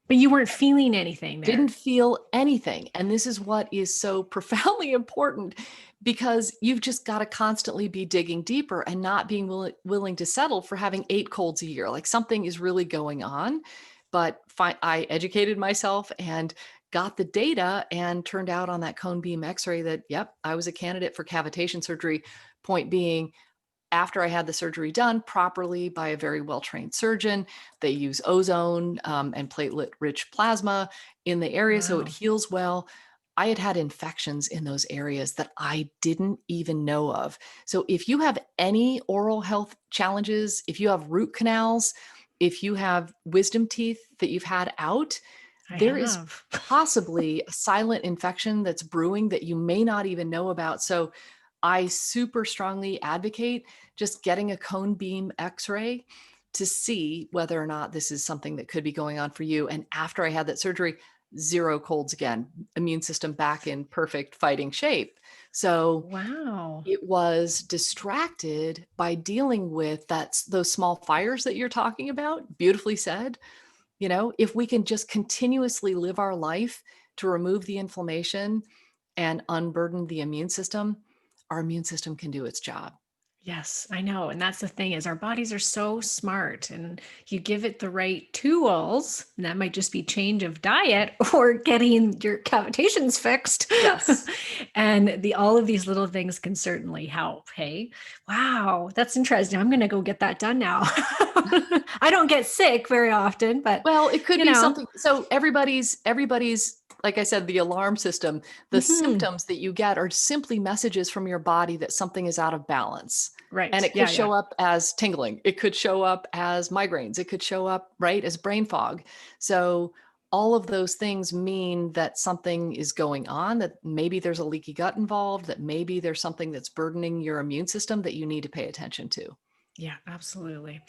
But you weren't feeling anything Didn't there. feel anything. And this is what is so profoundly important, because you've just got to constantly be digging deeper and not being willing to settle for having 8 colds a year. Like, something is really going on. But I educated myself and got the data, and turned out on that cone beam x-ray that, yep, I was a candidate for cavitation surgery. Point being, after I had the surgery done properly by a very well-trained surgeon, they use ozone and platelet-rich plasma in the area so it Wow. heals well. I had had infections in those areas that I didn't even know of. So if you have any oral health challenges, if you have root canals, if you have wisdom teeth that you've had out, I there is have. possibly a silent infection that's brewing that you may not even know about. So I super strongly advocate just getting a cone beam x-ray to see whether or not this is something that could be going on for you. And after I had that surgery, 0 colds again, immune system back in perfect fighting shape. So Wow. it was distracted by dealing with those small fires that you're talking about. Beautifully said. If we can just continuously live our life to remove the inflammation and unburden the immune system, our immune system can do its job. Yes, I know. And that's the thing, is our bodies are so smart, and you give it the right tools, and that might just be change of diet or getting your cavitations fixed. Yes. And all of these little things can certainly help. Hey, wow, that's interesting. I'm going to go get that done now. I don't get sick very often, but Well, it could you be know, something. So everybody's, like I said, the alarm system, the mhm. symptoms that you get are simply messages from your body that something is out of balance. And Right. it could Yeah, yeah. show up as tingling. It could show up as migraines. It could show up, right, as brain fog. So all of those things mean that something is going on, that maybe there's a leaky gut involved, that maybe there's something that's burdening your immune system that you need to pay attention to. Yeah, absolutely.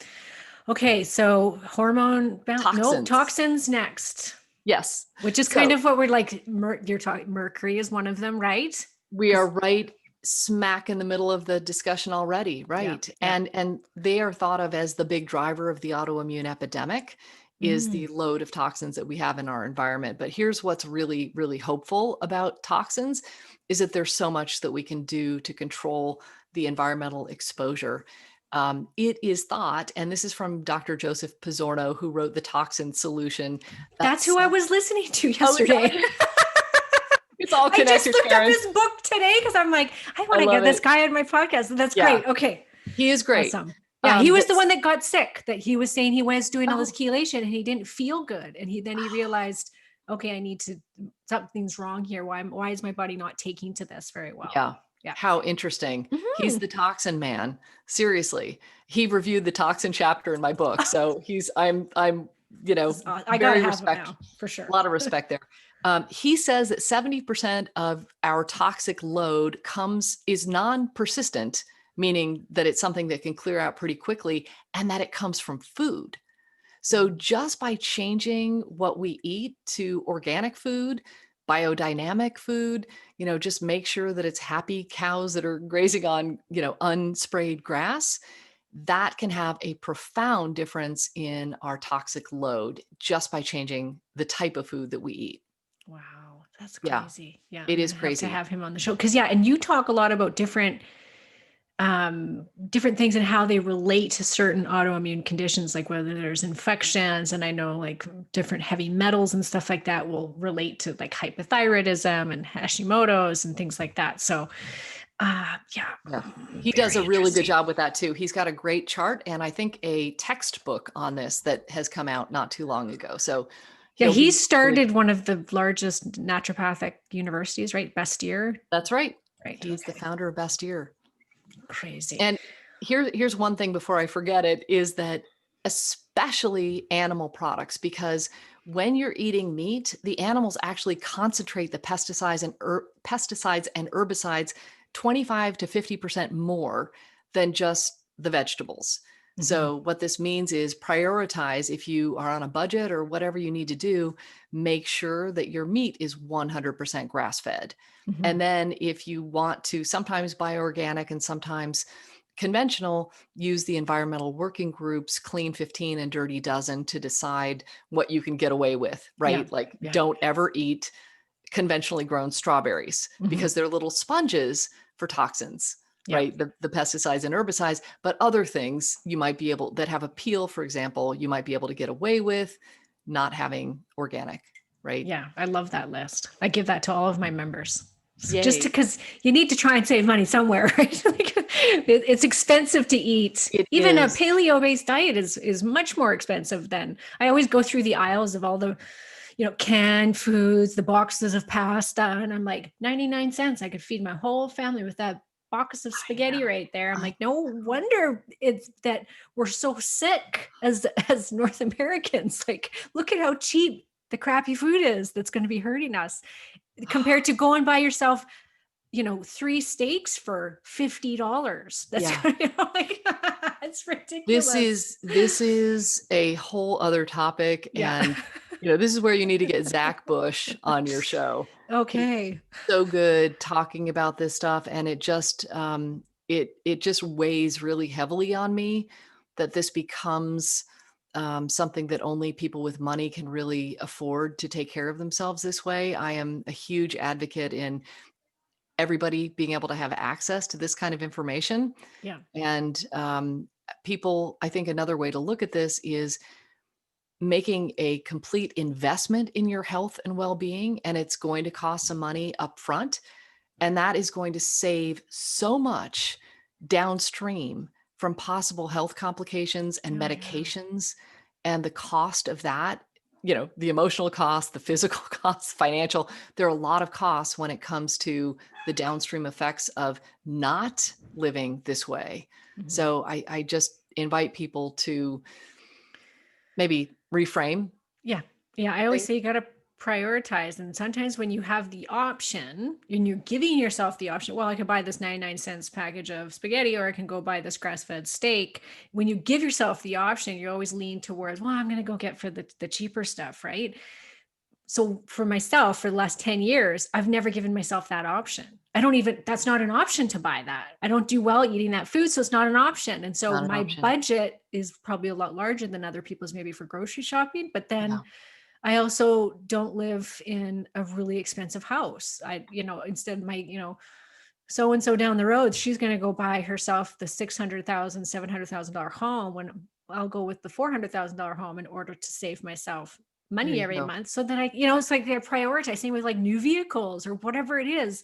Okay, so hormone bound, no, Toxins. toxins next, Yes. which is kind So of what we're like, you're talking, mercury is one of them, right? we are right smack in the middle of the discussion already, Yeah, right? yeah. And they are thought of as the big driver of the autoimmune epidemic, is Mm, the load of toxins that we have in our environment. But here's what's really, really hopeful about toxins, is that there's so much that we can do to control the environmental exposure. It is thought, and this is from Dr. Joseph Pizzorno, who wrote the Toxin Solution. that's who I That's was listening to oh, is yesterday. that it's all I just connected, looked up Karen. his book today because I'm like, I I want to love get this it. guy on my podcast. And that's Yeah, great. Okay, he is great. awesome. Yeah, he was the one That's that got sick, that he was saying he was doing all this oh chelation and he didn't feel good. And he realized, okay, I need to, something's wrong here. Why is my body not taking to this very well? yeah. Yeah. How interesting. He's Mhm. the toxin man. Seriously. He reviewed the toxin chapter in my book. So I'm, I got to very have him respect, now for a sure. lot of respect there. He says that 70% of our toxic load is non-persistent, meaning that it's something that can clear out pretty quickly, and that it comes from food. So just by changing what we eat to organic food, biodynamic food, just make sure that it's happy cows that are grazing on, unsprayed grass, that can have a profound difference in our toxic load just by changing the type of food that we eat. Wow, that's Yeah, crazy. Yeah, it I'm is gonna have to crazy. have him on the show because, yeah, and you talk a lot about different different things and how they relate to certain autoimmune conditions, like whether there's infections. And I know like different heavy metals and stuff like that will relate to like hypothyroidism and Hashimoto's and things like that. So Yeah. He does very a really good interesting. job with that too. He's got a great chart and I think a textbook on this that has come out not too long ago. So Yeah, he'll he be really, started one of the largest naturopathic universities, right? Bastyr, that's right. right? He's the Okay, founder of Bastyr. crazy. And here's one thing before I forget it is that especially animal products, because when you're eating meat, the animals actually concentrate the pesticides and herbicides 25 to 50% more than just the vegetables. Mhm. So what this means is prioritize if you are on a budget or whatever you need to do, make sure that your meat is 100% grass fed. Mhm. And then if you want to sometimes buy organic and sometimes conventional, use the environmental working groups, Clean 15 and Dirty Dozen to decide what you can get away with, Yeah, right? Like yeah. don't ever eat conventionally grown strawberries Mhm. because they're little sponges for toxins, Yeah. right? The pesticides and herbicides, but other things you might be able that have a peel, for example, you might be able to get away with not having organic, right? Yeah, I love that list. I give that to all of my members. Just Yay. because you need to try and save money somewhere, right? Like, it's expensive to eat. It Even a is. paleo-based diet is much more expensive than I always go through the aisles of all the, canned foods, the boxes of pasta, and I'm like, 99 cents. I could feed my whole family with that box of I spaghetti know. right there. I'm I like, no know. wonder it's that we're so sick as North Americans. Like, look at how cheap the crappy food is that's going to be hurting us compared to going by yourself, three steaks for $50. That's Yeah. like it's This ridiculous. is this is a whole other topic, Yeah. and this is where you need to get Zach Bush on your show. He's Okay. so good talking about this stuff, and it just weighs really heavily on me that this becomes something that only people with money can really afford to take care of themselves this way. I am a huge advocate in everybody being able to have access to this kind of information. Yeah. And people, I think another way to look at this is making a complete investment in your health and well-being, and it's going to cost some money up front. And that is going to save so much downstream from possible health complications and Oh yeah. medications. And the cost of that, the emotional cost, the physical costs, financial, there are a lot of costs when it comes to the downstream effects of not living this way. Mhm. So I just invite people to maybe reframe Yeah. Yeah. I always things. say you got to prioritize. And sometimes when you have the option and you're giving yourself the option, well, I could buy this 99 cents package of spaghetti or I can go buy this grass fed steak. When you give yourself the option, you always lean towards, well, I'm going to go get for the cheaper stuff. Right. So for myself, for the last 10 years, I've never given myself that option. That's not an option to buy that. I don't do well eating that food. So it's not an option. And so Not an my option. budget is probably a lot larger than other people's, maybe for grocery shopping. But then Yeah. I also don't live in a really expensive house. Instead my, so and so down the road, she's going to go buy herself the $600,000, $700,000 home when I'll go with the $400,000 home in order to save myself There money you every go. month. So that it's like they're prioritizing with like new vehicles or whatever it is.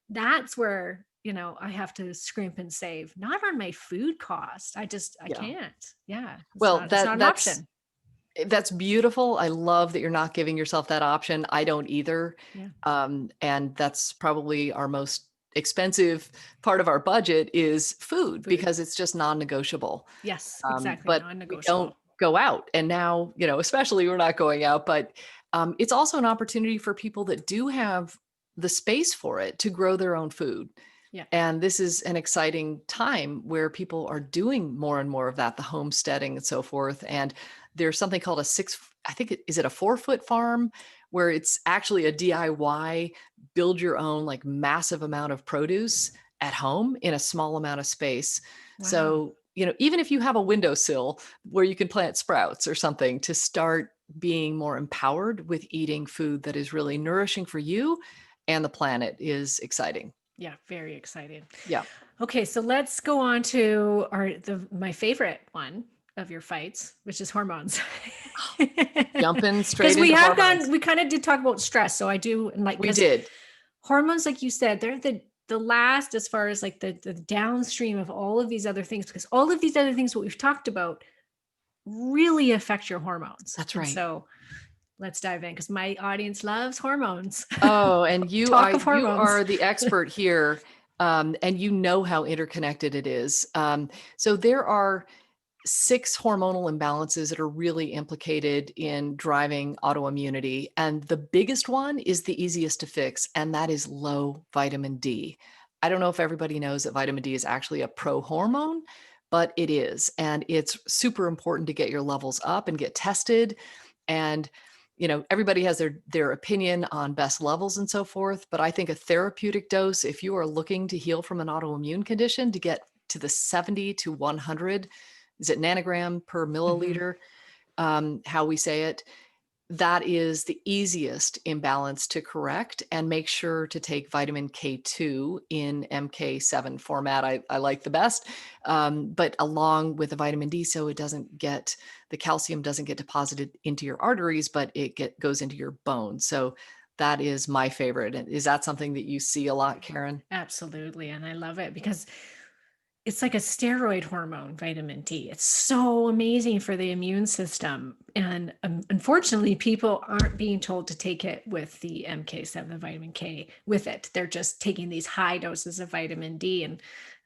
That's where, I have to scrimp and save, not on my food cost. I Yeah. can't. Yeah. Well, It's not an that's option. That's beautiful. I love that you're not giving yourself that option. I don't either. Yeah. And that's probably our most expensive part of our budget is food Food. because it's just non-negotiable. Yes, exactly. But we don't Non-negotiable. go out. And now, especially we're not going out, but it's also an opportunity for people that do have the space for it to grow their own food. Yeah. And this is an exciting time where people are doing more and more of that, the homesteading and so forth. And there's something called I think is it a 4-foot farm where it's actually a DIY, build your own like massive amount of produce at home in a small amount of space. Wow. So, even if you have a windowsill where you can plant sprouts or something to start being more empowered with eating food that is really nourishing for you and the planet is exciting. Yeah, very excited. Yeah. Okay, so let's go on to my favorite one of your fights, which is hormones. Jumping Because straight into hormones. we kind of did talk about stress. So I do, and like, We because did. hormones, like you said, they're the last as far as like the downstream of all of these other things, because all of these other things what we've talked about really affect your hormones. That's And right. so let's dive in because my audience loves hormones. Oh, and you Talk are of you hormones. are the expert here, and you know how interconnected it is. So there are 6 hormonal imbalances that are really implicated in driving autoimmunity, and the biggest one is the easiest to fix, and that is low vitamin D. I don't know if everybody knows that vitamin D is actually a prohormone, but it is, and it's super important to get your levels up and get tested. And everybody has their opinion on best levels and so forth, but I think a therapeutic dose, if you are looking to heal from an autoimmune condition, to get to the 70 to 100, is it nanogram per Mm-hmm. milliliter, how we say it, that is the easiest imbalance to correct. And make sure to take vitamin K2 in MK7 format. I like the best, but along with the vitamin D, so it doesn't get, the calcium doesn't get deposited into your arteries, but it goes into your bones. So that is my favorite. And is that something that you see a lot, Karen? Absolutely. And I love it because it's like a steroid hormone, vitamin D. It's so amazing for the immune system. And unfortunately, people aren't being told to take it with the MK7, vitamin K with it. They're just taking these high doses of vitamin D. And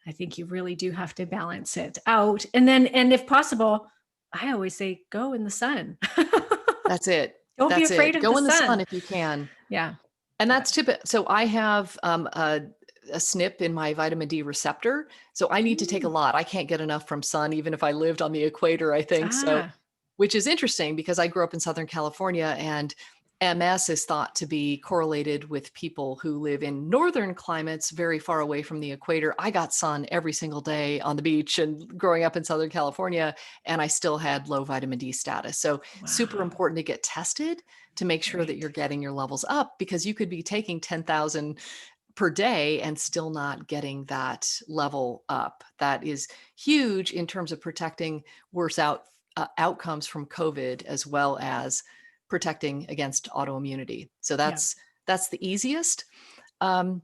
I think you really do have to balance it out. And if possible, I always say, go in the sun. That's it. Don't be That's afraid it. of the Go in the sun sun. if you can. Yeah. And Yeah. that's typical. So I have a SNP in my vitamin D receptor. So I need to take a Mm. lot. I can't get enough from sun, even if I lived on the equator, I think. So, Ah, which is interesting because I grew up in Southern California, and MS is thought to be correlated with people who live in northern climates very far away from the equator. I got sun every single day on the beach and growing up in Southern California, and I still had low vitamin D status. So super wow. important to get tested to make sure that you're Right. getting your levels up, because you could be taking 10,000 per day and still not getting that level up. That is huge in terms of protecting outcomes from COVID, as well as protecting against autoimmunity. So Yeah. that's the easiest. Um,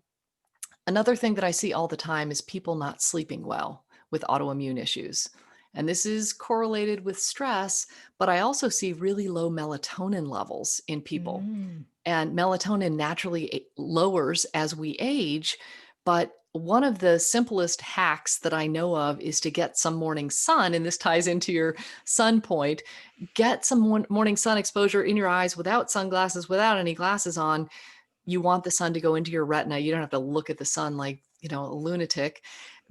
Another thing that I see all the time is people not sleeping well with autoimmune issues. And this is correlated with stress, but I also see really low melatonin levels in people. Mm. And melatonin naturally lowers as we age. But one of the simplest hacks that I know of is to get some morning sun. And this ties into your sun point. Get some morning sun exposure in your eyes without sunglasses, without any glasses on. You want the sun to go into your retina. You don't have to look at the sun like, a lunatic,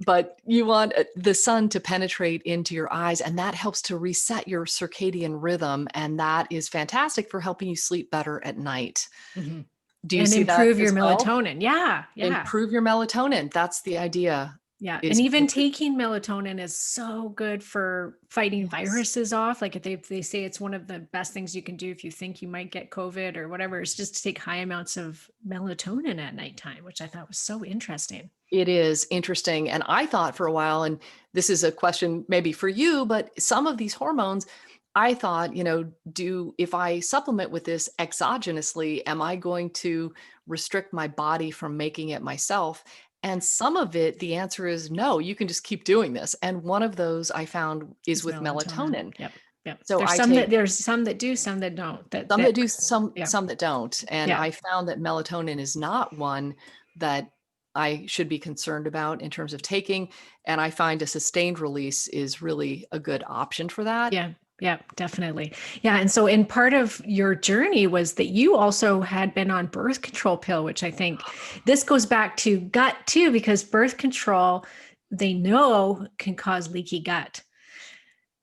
but you want the sun to penetrate into your eyes, and that helps to reset your circadian rhythm. And that is fantastic for helping you sleep better at night. Hmm. Do you And see that improve your as well? melatonin. Yeah. Yeah. Improve your melatonin. That's the idea. Yeah. And Is even taking melatonin is so good for fighting yes. viruses off. Like if they say it's one of the best things you can do if you think you might get COVID or whatever, is just to take high amounts of melatonin at nighttime, which I thought was so interesting. It is interesting. And I thought for a while, and this is a question maybe for you, but some of these hormones, I thought, if I supplement with this exogenously, am I going to restrict my body from making it myself? And some of it, the answer is no, you can just keep doing this. And one of those I found is It's with melatonin. melatonin. Yep. Yep. So I take There's some that do, some that don't. some that do, some Yeah. some that don't. And Yeah. I found that melatonin is not one that I should be concerned about in terms of taking. And I find a sustained release is really a good option for that. Yeah, yeah, definitely. Yeah. And so, in part of your journey was that you also had been on birth control pill, which I think this goes back to gut too, because birth control, they know can cause leaky gut.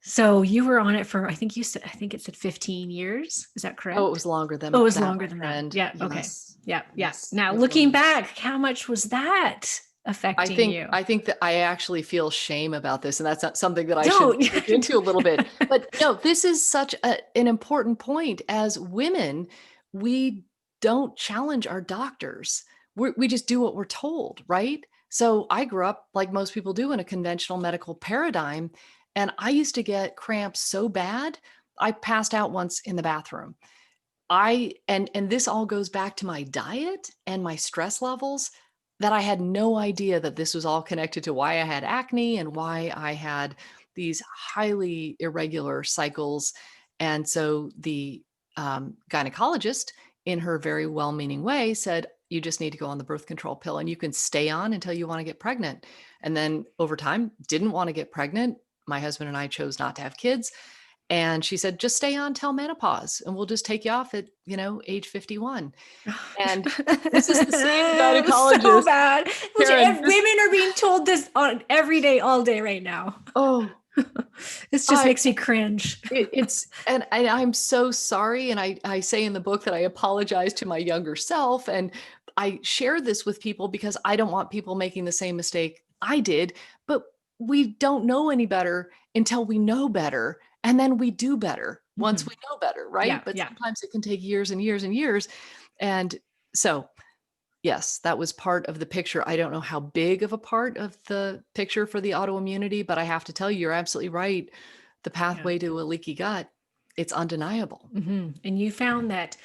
So you were on it for, I think you said, I think it said 15 years. Is that Oh, it correct? was longer Oh, than it was that, longer my than that. friend. Yeah. Okay. Yes. Yeah. Yeah. Yes, Now it looking was. back, how much was that I affecting think you? I think that I actually feel shame about this, and that's not something that I should Don't. look into a little bit. But no, this is such an important point. As women, we don't challenge our doctors. We just do what we're told, right? So I grew up like most people do in a conventional medical paradigm. And I used to get cramps so bad, I passed out once in the bathroom. And this all goes back to my diet and my stress levels, that I had no idea that this was all connected to why I had acne and why I had these highly irregular cycles. And so the gynecologist, in her very well-meaning way, said, you just need to go on the birth control pill and you can stay on until you want to get pregnant. And then over time, didn't want to get pregnant. My husband and I chose not to have kids. And she said, just stay on till menopause and we'll just take you off at, age 51. And this is the same It was so gynecologist, bad. Karen. Women are being told this on every day, all day right now. Oh, This just makes me cringe. And I'm so sorry. And I say in the book that I apologize to my younger self. And I share this with people because I don't want people making the same mistake I did. But we don't know any better until we know better. And then we do better once we know better, right? Yeah, But yeah. sometimes it can take years and years and years. And so, yes, that was part of the picture. I don't know how big of a part of the picture for the autoimmunity, but I have to tell you, you're absolutely right. The pathway to a leaky gut, it's undeniable. And you found that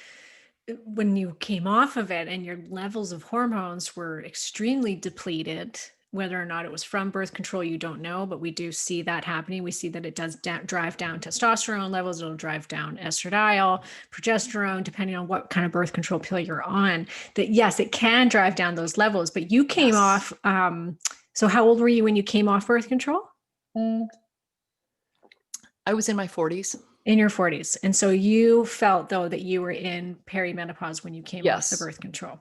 when you came off of it and your levels of hormones were extremely depleted, whether or not it was from birth control, you don't know, but we do see that happening. We see that it does drive down testosterone levels. It'll drive down estradiol, progesterone, depending on what kind of birth control pill you're on. That yes, it can drive down those levels, but you came off. So how old were you when you came off birth control? I was in my 40s. In your 40s. And so you felt, though, that you were in perimenopause when you came off the birth control.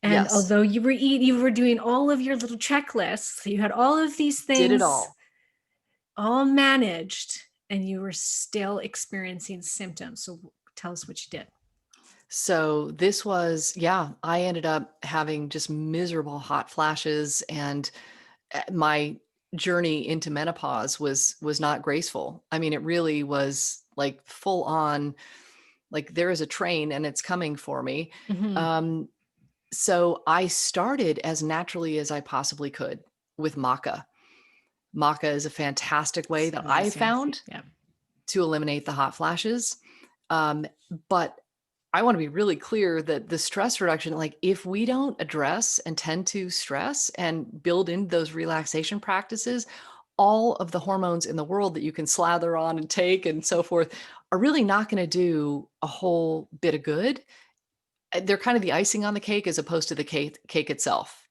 And although you were doing all of your little checklists, you had all of these things, did it all managed, and you were still experiencing symptoms. So tell us what you did. So this was, I ended up having just miserable hot flashes, and my journey into menopause was not graceful. I mean, it really was like full on, like there is a train and it's coming for me. So I started as naturally as I possibly could with maca. Maca is a fantastic way that I found to eliminate the hot flashes. But I want to be really clear that the stress reduction, like if we don't address and tend to stress and build in those relaxation practices, all of the hormones in the world that you can slather on and take and so forth are really not going to do a whole bit of good. They're kind of the icing on the cake as opposed to the cake itself.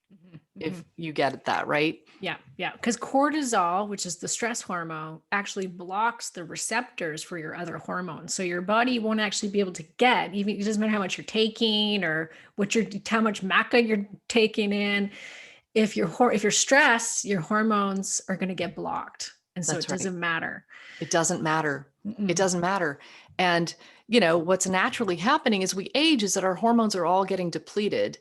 If you get that, right? Yeah. Because cortisol, which is the stress hormone, actually blocks the receptors for your other hormones. So your body won't actually be able to get, even it doesn't matter how much you're taking or how much maca you're taking in. If you're stressed, your hormones are going to get blocked. And so it doesn't matter. It doesn't matter. It doesn't matter. And, what's naturally happening as we age is that our hormones are all getting depleted.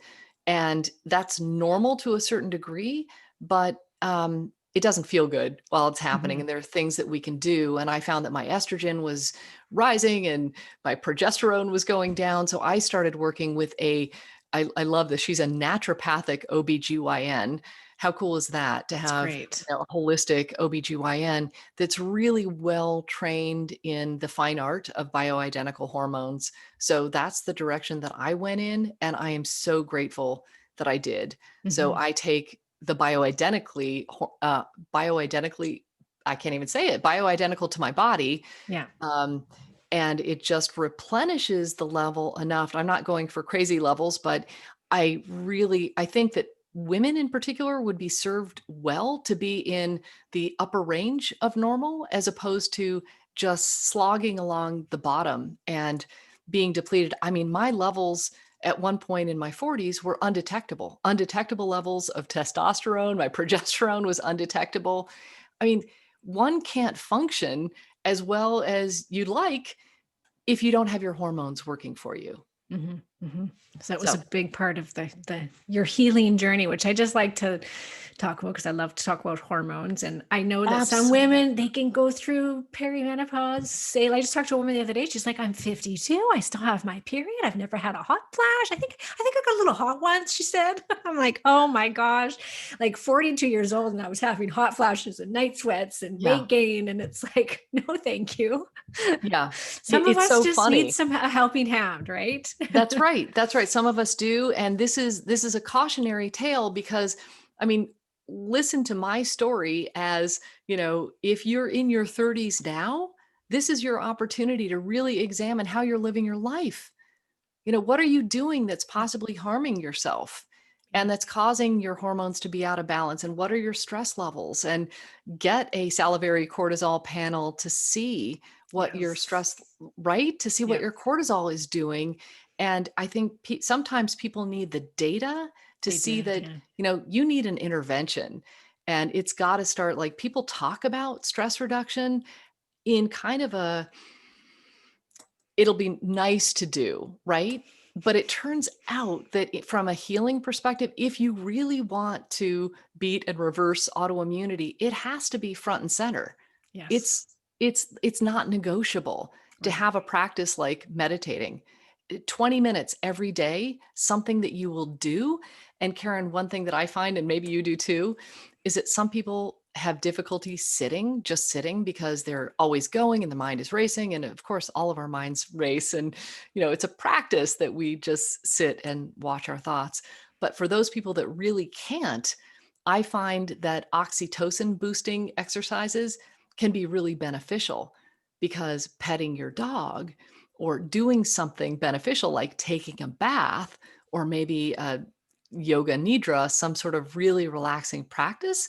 And that's normal to a certain degree, but it doesn't feel good while it's happening. And there are things that we can do. And I found that my estrogen was rising and my progesterone was going down. So I started working with I love this. She's a naturopathic OBGYN. How cool is that to have a holistic OBGYN that's really well trained in the fine art of bioidentical hormones? So that's the direction that I went in. And I am so grateful that I did. So I take the bioidentically, I can't even say it, bioidentical to my body. Yeah. And it just replenishes the level enough. I'm not going for crazy levels, but I think that women in particular would be served well to be in the upper range of normal, as opposed to just slogging along the bottom and being depleted. I mean, my levels at one point in my 40s were undetectable levels of testosterone. My progesterone was undetectable. I mean, one can't function as well as you'd like if you don't have your hormones working for you. Mm-hmm. So that was So a big part of your healing journey, which I just like to talk about because I love to talk about hormones. And I know that some absolutely. women, they can go through perimenopause. Say, I just talked to a woman the other day. She's like, I'm 52. I still have my period. I've never had a hot flash. I think I got a little hot once, she said. I'm like, oh my gosh, like 42 years old. And I was having hot flashes and night sweats and Yeah. weight gain. And it's like, no, thank you. Yeah. Some of It's us so just need funny. some a helping hand, right? That's right. That's right. Some of us do. And this is a cautionary tale because, I mean, listen to my story as, if you're in your 30s now, this is your opportunity to really examine how you're living your life. What are you doing that's Yeah. possibly harming yourself Yeah. and that's causing your hormones to be out of balance? And what are your stress levels? And get a salivary cortisol panel to see what your Yes. stress, right? To see what Yeah. your cortisol is doing. And I think sometimes people need the data to They see do. that, Yeah. you need an intervention. And it's got to start, like, people talk about stress reduction in kind of it'll be nice to do, right? But it turns out that from a healing perspective, if you really want to beat and reverse autoimmunity, it has to be front and center. Yes. It's not negotiable to Right. have a practice like meditating. 20 minutes every day, something that you will do. And Karen, one thing that I find, and maybe you do too, is that some people have difficulty just sitting, because they're always going and the mind is racing. And of course, all of our minds race. And, it's a practice that we just sit and watch our thoughts. But for those people that really can't, I find that oxytocin boosting exercises can be really beneficial, because petting your dog or doing something beneficial like taking a bath, or maybe a yoga nidra, some sort of really relaxing practice,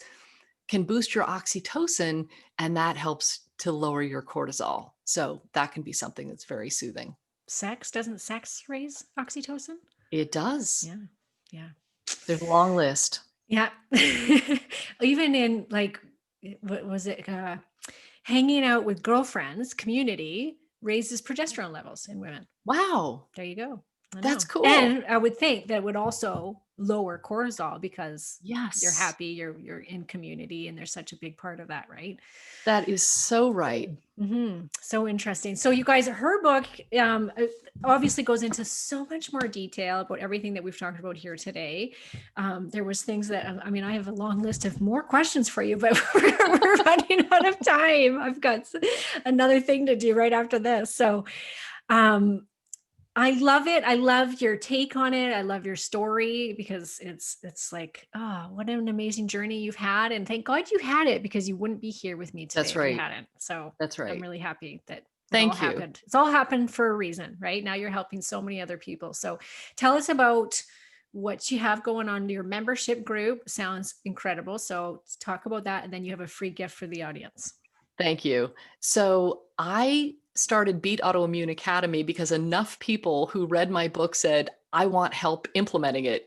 can boost your oxytocin, and that helps to lower your cortisol. So that can be something that's very soothing. Doesn't sex raise oxytocin? It does. Yeah. Yeah. There's a long list. Yeah. Even in like, what was it? Hanging out with girlfriends, community raises progesterone levels in women. Wow, There you go. I that's know. cool. And I would think that would also lower cortisol because you're Yes, happy, you're in community, and there's such a big part of that, right? that is so right. So interesting. So you guys, her book obviously goes into so much more detail about everything that we've talked about here today. There was things that, I mean, I have a long list of more questions for you, but we're running out of time. I've got another thing to do right after this. So um, I love it. I love your take on it. I love your story because it's like, oh, what an amazing journey you've had. And thank God you had it, because you wouldn't be here with me today That's if you right. hadn't. So That's I'm right. really happy that it all Thank you. happened. It's all happened for a reason, right? Now you're helping so many other people. So tell us about what you have going on. Your membership group sounds incredible. So let's talk about that. And then you have a free gift for the audience. Thank you. So I started Beat Autoimmune Academy because enough people who read my book said, I want help implementing it.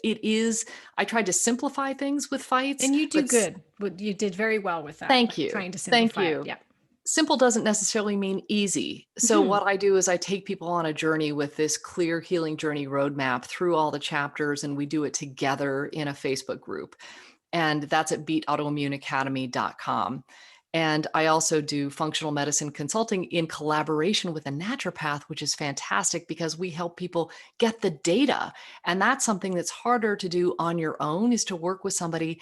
I tried to simplify things with fights, And you do but good. You did very well with that, thank like you. trying to Thank simplify it. you. Yeah. Simple doesn't necessarily mean easy. So Mhm. what I do is I take people on a journey with this clear healing journey roadmap through all the chapters, and we do it together in a Facebook group. And that's at beatautoimmuneacademy.com. And I also do functional medicine consulting in collaboration with a naturopath, which is fantastic because we help people get the data. And that's something that's harder to do on your own, is to work with somebody.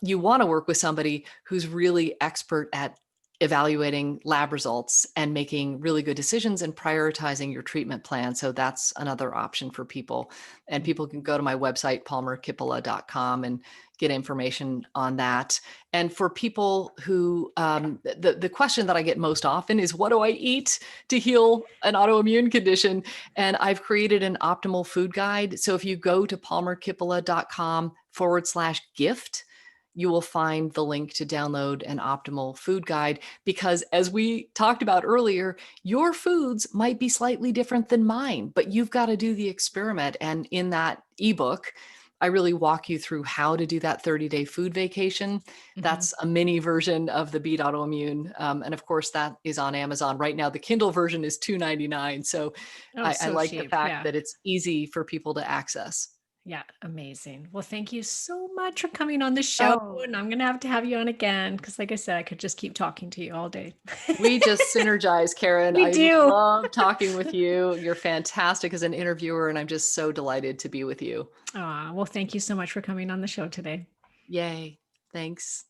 You want to work with somebody who's really expert at evaluating lab results and making really good decisions and prioritizing your treatment plan. So that's another option for people. And people can go to my website, palmerkippola.com, and get information on that. And for people who, the question that I get most often is, what do I eat to heal an autoimmune condition? And I've created an optimal food guide. So if you go to palmerkippola.com/gift, you will find the link to download an optimal food guide, because as we talked about earlier, your foods might be slightly different than mine, but you've got to do the experiment. And in that ebook, I really walk you through how to do that 30-day food vacation. Mhm. That's a mini version of the Beat Autoimmune. And of course, that is on Amazon right now. The Kindle version is $2.99. So Oh, I so like the cheap. fact Yeah. that it's easy for people to access. Yeah. Amazing. Well, thank you so much for coming on the show. Oh, And I'm going to have you on again because, like I said, I could just keep talking to you all day. we just synergize, Karen. We I do. love talking with you. You're fantastic as an interviewer, and I'm just so delighted to be with you. Well, thank you so much for coming on the show today. Yay. Thanks.